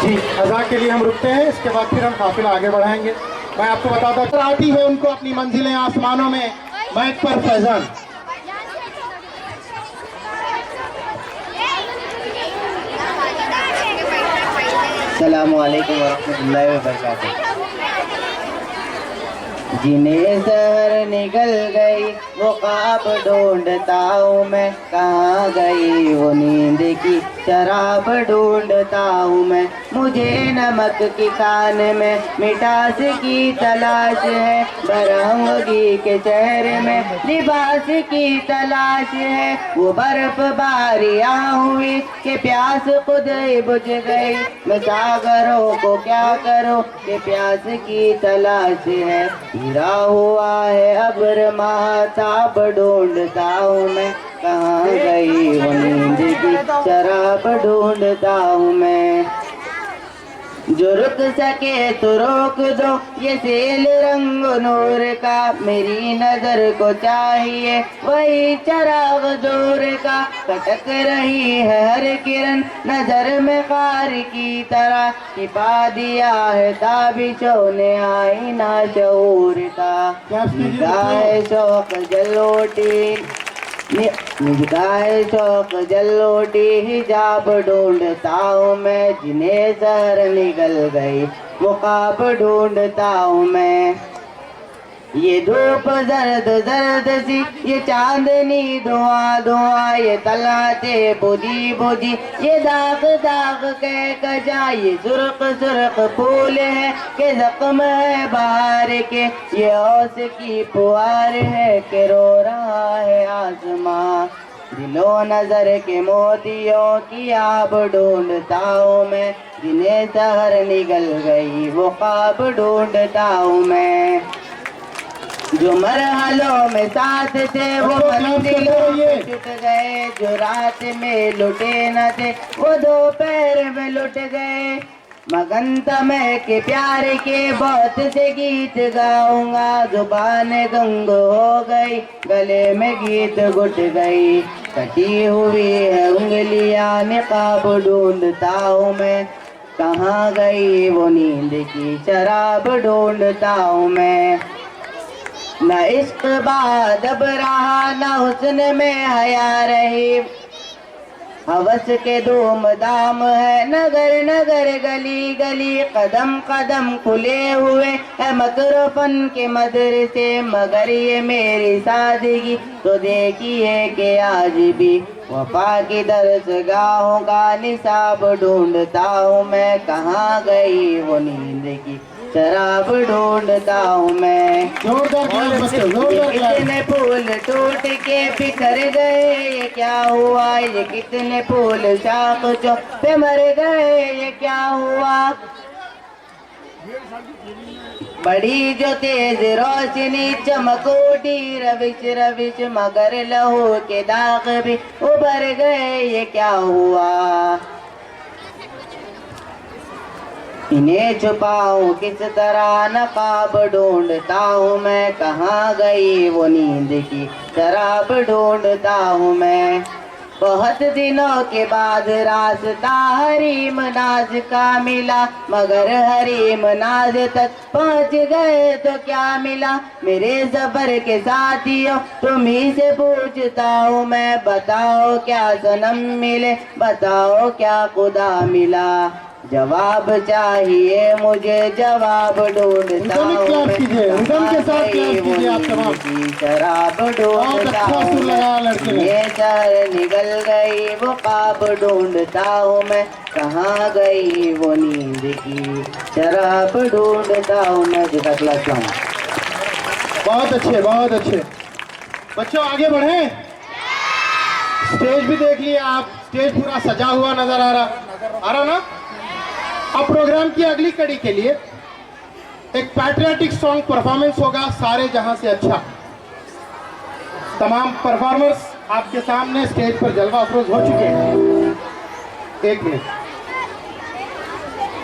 जी, अज़ा के लिए हम रुकते हैं, इसके बाद फिर हम काफिला आगे बढ़ाएंगे। मैं आपको बताता हूँ, आती है उनको अपनी मंजिलें आसमानों में, माइक पर फैजान। अस्सलामु अलैकुम वरहमतुल्लाहि वबरकातुहू। जिन्हें शहर निकल गई वो ख्वाब ढूंढता हूँ मैं, कहाँ गई वो नींद की शराब ढूंढता हूँ मैं। मुझे नमक की खान में मिठास की तलाश है, बरंगी के चेहरे में लिबास की तलाश है। वो बर्फ बारियाँ हुई कि प्यास खुद ही बुझ गई, मैं सागरों को क्या करूँ कि प्यास की तलाश है। गिरा हुआ है अब्र महताब ढूंढता हूँ मैं, कहाँ गई वो नींद की शराब ढूंढता हूँ मैं। जो रुक सके तो रोक दो ये सेल रंग नूर का, मेरी नजर को चाहिए वही चराग दूर का। कटक रही है हर किरण नजर में खार की तरह, छिपा दिया है ताबिशों ने आईना शऊर का। निगाहे शौक जलोटी निगाहे शौक जलोटी हिजाब ढूंढता हूँ मैं, जिन्हें शहर निकल गई वो ख्वाब ढूंढता हूँ मैं। ये धूप जर्द जर्द सी ये चांदनी धुआं धुआं, ये तलाते बुझी बुझी ये दाग दाग के कजा, ये सुर्ख सुर्ख फूल है के जख्म है बहार के, ये ओस की फुहार है के रो रहा है आसमां। दिलो नजर के मोतियों की आब ढूंढता हूँ मैं, जिन्हें शहर निकल गई वो ख्वाब ढूंढता हूँ मैं। जो मरहलों में साथ थे वो मंजिलों में छूट गए, जो रात में लुटे न थे वो दोपहर में लुट गए। मगन मैं के प्यार के बहुत से गीत गाऊंगा, जुबान गंग हो गई गले में गीत घुट गई। कटी हुई है उंगलियां निकाब ढूंढता हूँ मैं, कहाँ गई वो नींद की शराब ढूंढता हूँ मैं। न इश्क बादब रहा न हुस्न में हया रही, हवस के धूम दाम है नगर नगर गली गली। कदम कदम खुले हुए है मकरफन के मदरसे, मगर ये मेरी सादगी तो देखिए कि आज भी वफा की दरसगाहों का निसाब ढूंढता हूँ मैं, कहाँ गई वो नींद की शराब ढूंढता हूँ मैं। कितने फूल टूट के बिखर गए ये क्या हुआ, ये कितने फूल शाख चो पे मर गए ये क्या हुआ। बड़ी जो तेज रोशनी चमक उठी रविश रविश, मगर लहू के दाग भी उभर गए ये क्या हुआ। इन्हें छुपाऊं किस तरह नकाब ढूंढता हूँ मैं, कहाँ गई वो नींद की शराब ढूंढता हूँ मैं। बहुत दिनों के बाद रास्ता हरीम नाज का मिला, मगर हरीम नाज तक पहुँच गए तो क्या मिला। मेरे सफर के साथियों तुम्ही से पूछता हूँ मैं, बताओ क्या सनम मिले बताओ क्या खुदा मिला। जवाब चाहिए मुझे जवाब ढूंढता हूँ मैं, शराब ढूंढता हूँ मैं। ये शहर निकल गई वो ख्वाब ढूंढता हूँ मैं, कहाँ गई वो नींद की शराब ढूंढता हूँ मैं। बहुत अच्छे बहुत अच्छे बच्चों, आगे बढ़े। स्टेज भी देख लिए आप, स्टेज पूरा सजा हुआ नजर आ रहा ना। अब प्रोग्राम की अगली कड़ी के लिए एक पैट्रियोटिक सॉन्ग परफॉर्मेंस होगा, सारे जहां से अच्छा। तमाम परफॉर्मर्स आपके सामने स्टेज पर जलवा अफरोज हो चुके हैं। एक मिनट,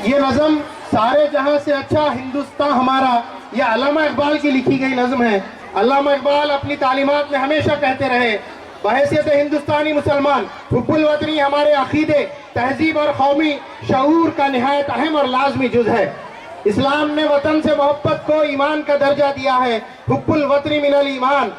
ये नज़म सारे जहां से अच्छा हिंदुस्तान हमारा, यह अल्लामा इकबाल की लिखी गई नज़म है। अल्लामा इकबाल अपनी तालीमात में हमेशा कहते रहे बहैसियत हिंदुस्तानी मुसलमान हुब्बुल वतनी हमारे अकीदे, तहजीब और कौमी शऊर का निहायत अहम और लाजमी जुज है। इस्लाम ने वतन से मोहब्बत को ईमान का दर्जा दिया है। हुब्बुल वतनी मिनल ईमान,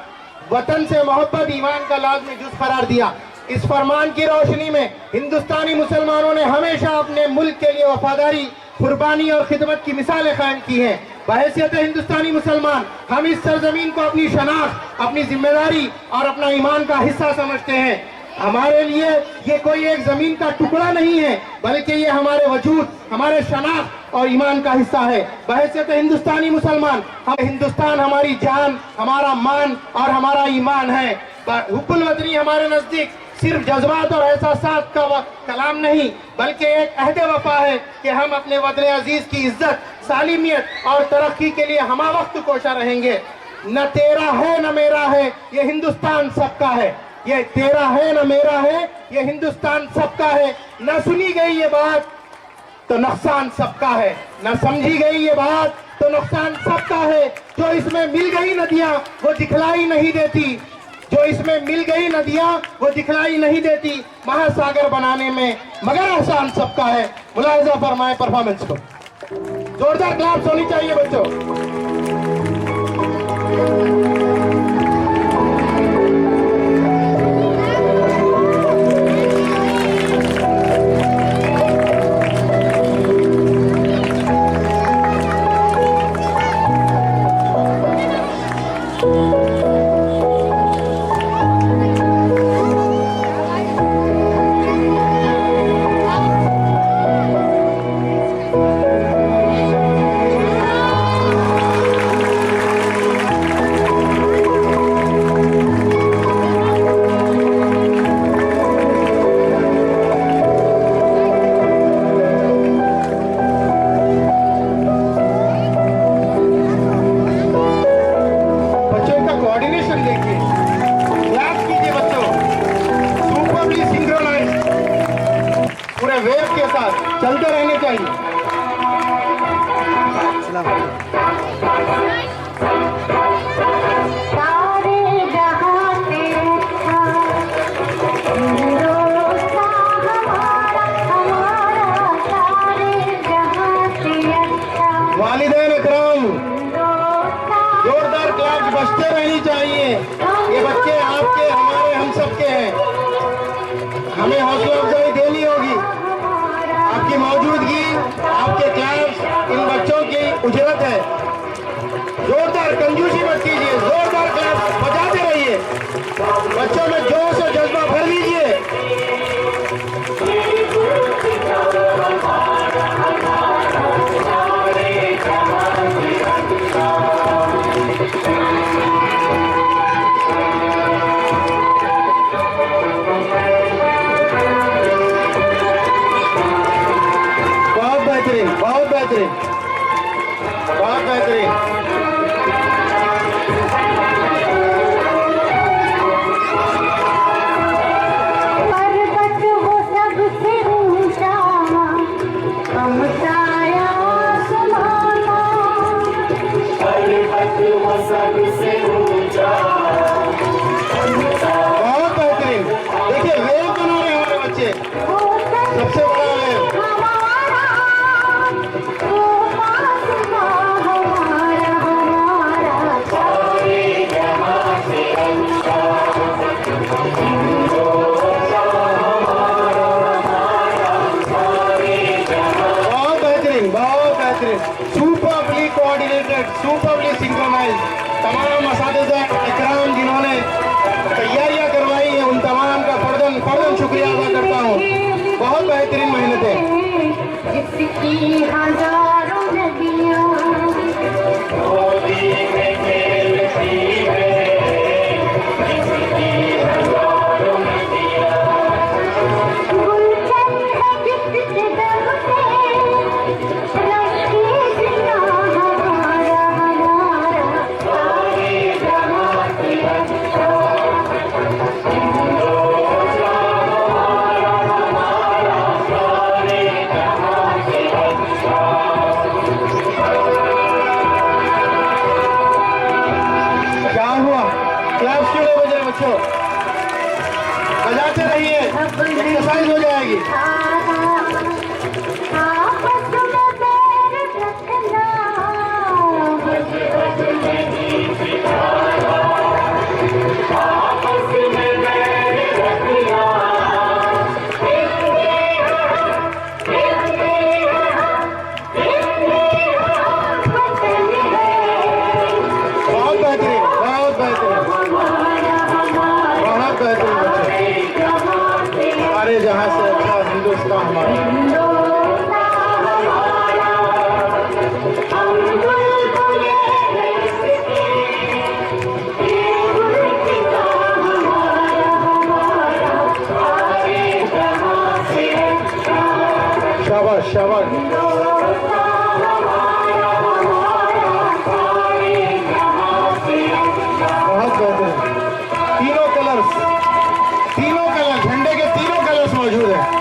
वतन से मोहब्बत ईमान का लाजमी जुज करार दिया। इस फरमान की रोशनी में हिंदुस्तानी मुसलमानों ने हमेशा अपने मुल्क के लिए वफादारी, कुर्बानी और खिदमत की मिसालें कायम की हैं। बहैसियत हिंदुस्तानी मुसलमान हम इस सरजमीन को अपनी शनाख्त, अपनी जिम्मेदारी और अपना ईमान का हिस्सा समझते हैं। हमारे लिए ये कोई एक जमीन का टुकड़ा नहीं है, बल्कि ये हमारे वजूद, हमारे शनाख्त और ईमान का हिस्सा है। बहैसियत हिंदुस्तानी मुसलमान हम हिंदुस्तान हमारी जान, हमारा मान और हमारा ईमान है। हुब्बुल वतनी हमारे नजदीक सिर्फ जज्बात और एहसासात का कलाम नहीं, बल्कि एक अहद वफा है कि हम अपने वतन अजीज की इज्जत, सालिमियत और तरक्की के लिए हमा वक्त कोशा रहेंगे। न तेरा है न मेरा है, ये हिंदुस्तान सबका है। ये तेरा है न मेरा है, ये हिंदुस्तान सबका है। न सुनी गई ये बात तो नुकसान सबका है, न समझी गई ये बात तो नुकसान सबका है। जो इसमें मिल गई नदियां वो दिखलाई नहीं देती, जो इसमें मिल गई नदियां वो दिखलाई नहीं देती महासागर बनाने में, मगर एहसान सबका है। मुलाहिजा फरमाए परफॉर्मेंस को, जोरदार क्लैप्स होनी चाहिए बच्चों। चलते रहने चाहिए। वालिदैन इकराम, जोरदार क्लैप्स बजते रहनी चाहिए। ये बच्चे आपके, हमारे, हम सबके हैं। हमें हौसला अफजाई देनी होगी। आपकी मौजूदगी, आपके क्लैप्स इन बच्चों की उजरत है। जोरदार कंजूसी मत कीजिए, जोरदार क्लैप्स बजाते रहिए। बच्चों में जोश और जज्बा भर लीजिए। बहुत बेहतरीन, बहुत बेहतरीन, बहुत बेहतरीन। बहुत बेहतरीन। देखिए वेव बना रहे हमारे बच्चे, सबसे बड़ा वेव। बहुत बेहतरीन, बहुत बेहतरीन। Superbly coordinated, superbly synchronised. तमाम असातिज़ा इकराम जिन्होंने तैयारियां करवाई हैं, उन तमाम का फर्दन फर्दन शुक्रिया अदा करता हूँ। बहुत बेहतरीन मेहनतें। हिंदुस्तान हमारा। शाबाश शाबाश। बहुत बेहतरीन। तीनों कलर झंडे के तीनों कलर्स मौजूद हैं।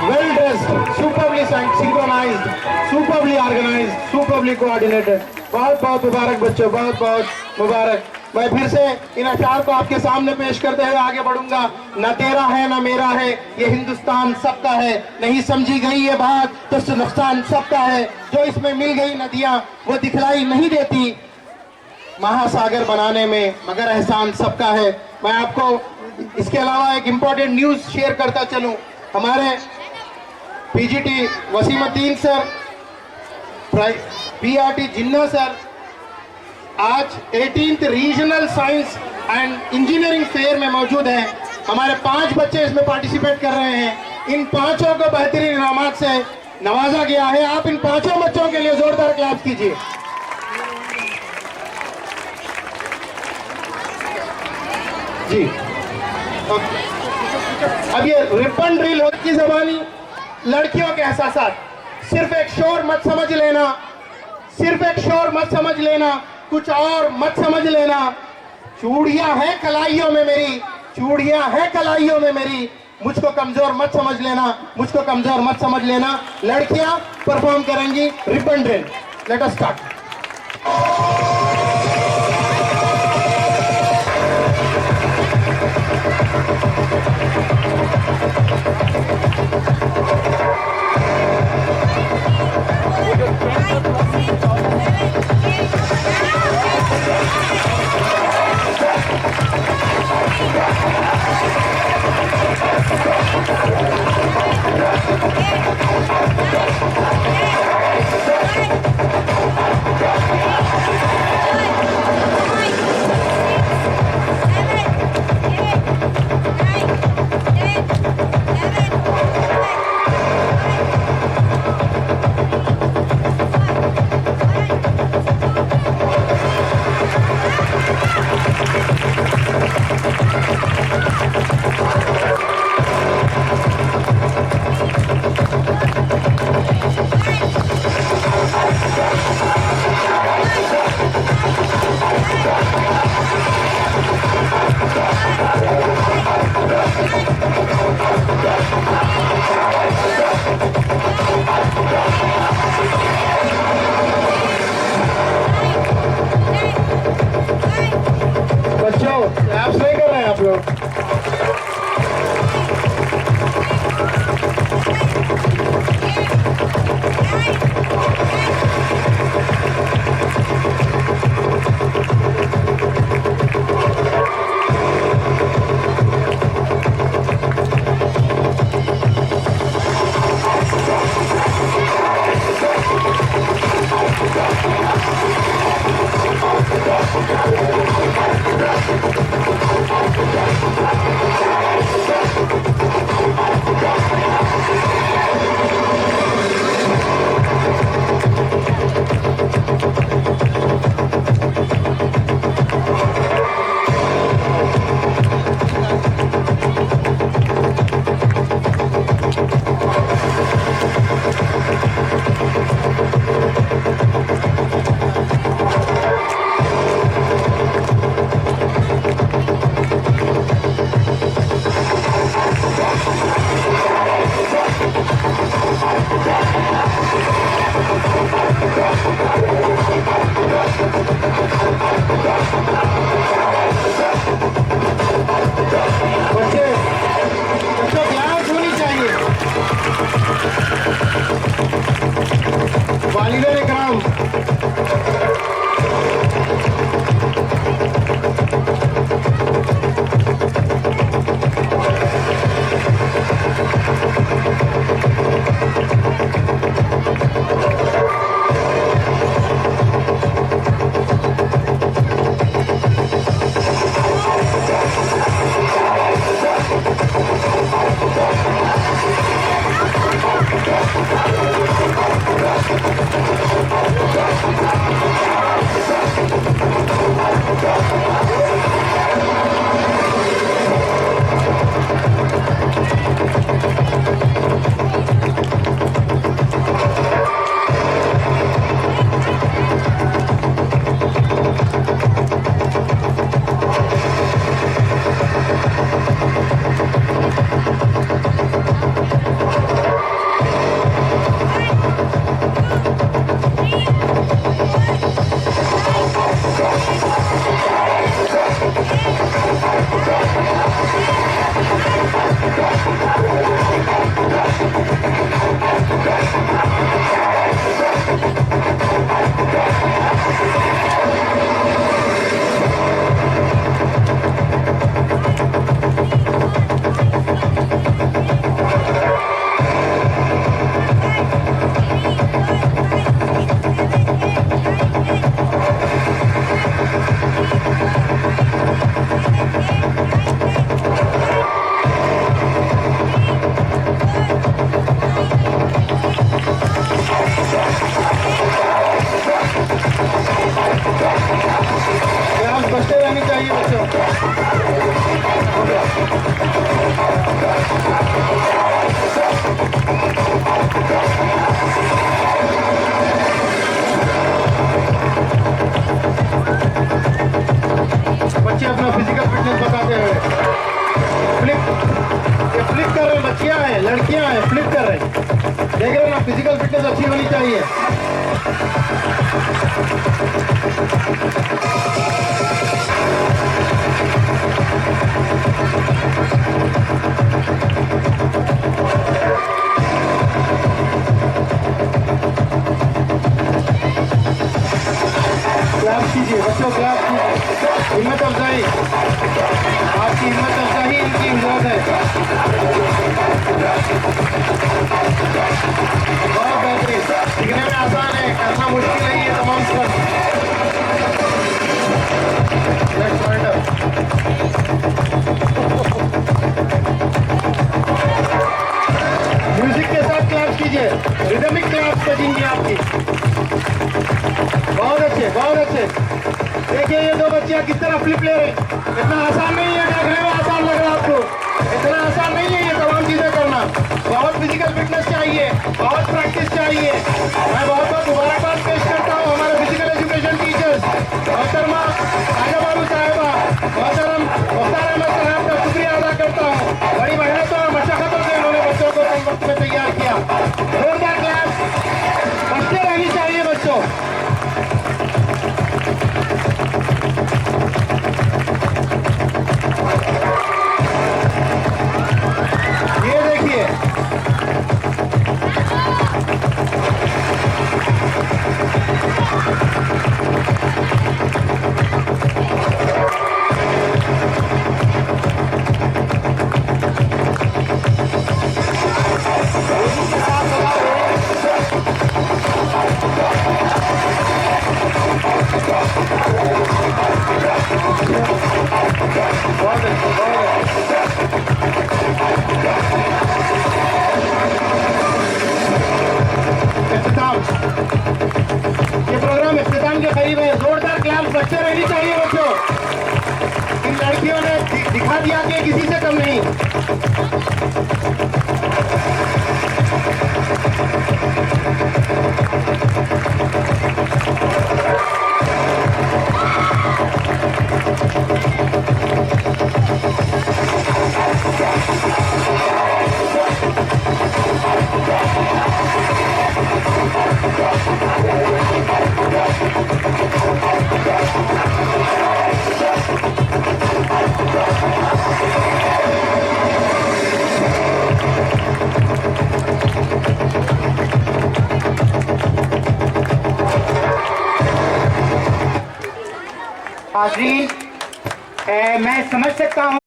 Well dressed, superbly synchronised, superbly organised, superbly coordinated. बहुत बहुत मुबारक बच्चों, बहुत बहुत मुबारक। मैं फिर से इन अशार को आपके सामने पेश करते हुए आगे बढ़ूंगा। न तेरा है न मेरा है, ये हिंदुस्तान सबका है। नहीं समझी गई ये बात तो नुकसान सबका है। जो इसमें मिल गई नदियां वो दिखलाई नहीं देती महासागर बनाने में, मगर एहसान सबका है। मैं आपको इसके अलावा एक इम्पोर्टेंट न्यूज़ शेयर करता चलूं। हमारे पीजीटी वसीमुद्दीन सर, बीआरटी जिन्ना सर आज 18th regional science and engineering fair में मौजूद हैं। हमारे 5 बच्चे इसमें पार्टिसिपेट कर रहे हैं। इन 5 को बेहतरीन इनामात से नवाजा गया है। आप इन 5 बच्चों के लिए जोरदार क्लैप कीजिए। जी अब ये रिबन ड्रिल की जबानी लड़कियों के एहसासात। सिर्फ एक शोर मत समझ लेना, सिर्फ एक शोर मत समझ लेना, कुछ और मत समझ लेना। चूड़ियां हैं कलाइयों में मेरी, चूड़ियां हैं कलाइयों में मेरी। मुझको कमजोर मत समझ लेना, मुझको कमजोर मत समझ लेना। लड़कियां परफॉर्म करेंगी ribbon drill. Late us start. देख रहे हो ना, फिजिकल फिटनेस अच्छी होनी चाहिए। क्लास कीजिए बच्चों, क्लास कीजिए। हिम्मत अफजाई, आपकी हिम्मत अफजाई इनकी जरूरत है। बहुत बेहतरीन, सीखने में आसान है, करना मुश्किल नहीं है तमाम स्पर्ट। Next pointer. म्यूजिक के साथ क्लास कीजिए, रिदमिक क्लास बजेंगी आपकी। बहुत अच्छे, बहुत अच्छे। देखिए ये दो बच्चियां किस तरह फ्लिप ले रहे हैं। इतना आसान नहीं है, देखने में आसान लग रहा है आपको, इतना आसान नहीं है ये तमाम चीजें करना। बहुत फिजिकल फिटनेस चाहिए, बहुत प्रैक्टिस चाहिए। मैं बहुत बहुत मुबारकबाद पेश करता हूँ हमारे फिजिकल एजुकेशन टीचर्स मोहतरमा आजा बाबू साहिबा, मोहतरम मुख्तार अहमद साहब का शुक्रिया अदा करता हूँ। बड़ी मेहनतों और मशक्कतों से उन्होंने बच्चों को कम वक्त में तैयार किया। जोरदार क्लास बचते रहनी चाहिए बच्चों। ये देखिए बहुत अच्छे, इख्तिताम, ये प्रोग्राम इख्तिताम के करीब है। जोरदार क्लास बच्चे रहनी चाहिए बच्चों। इन लड़कियों ने दिखा दिया कि किसी से कम नहीं। हाज़रीन, मैं समझ सकता हूँ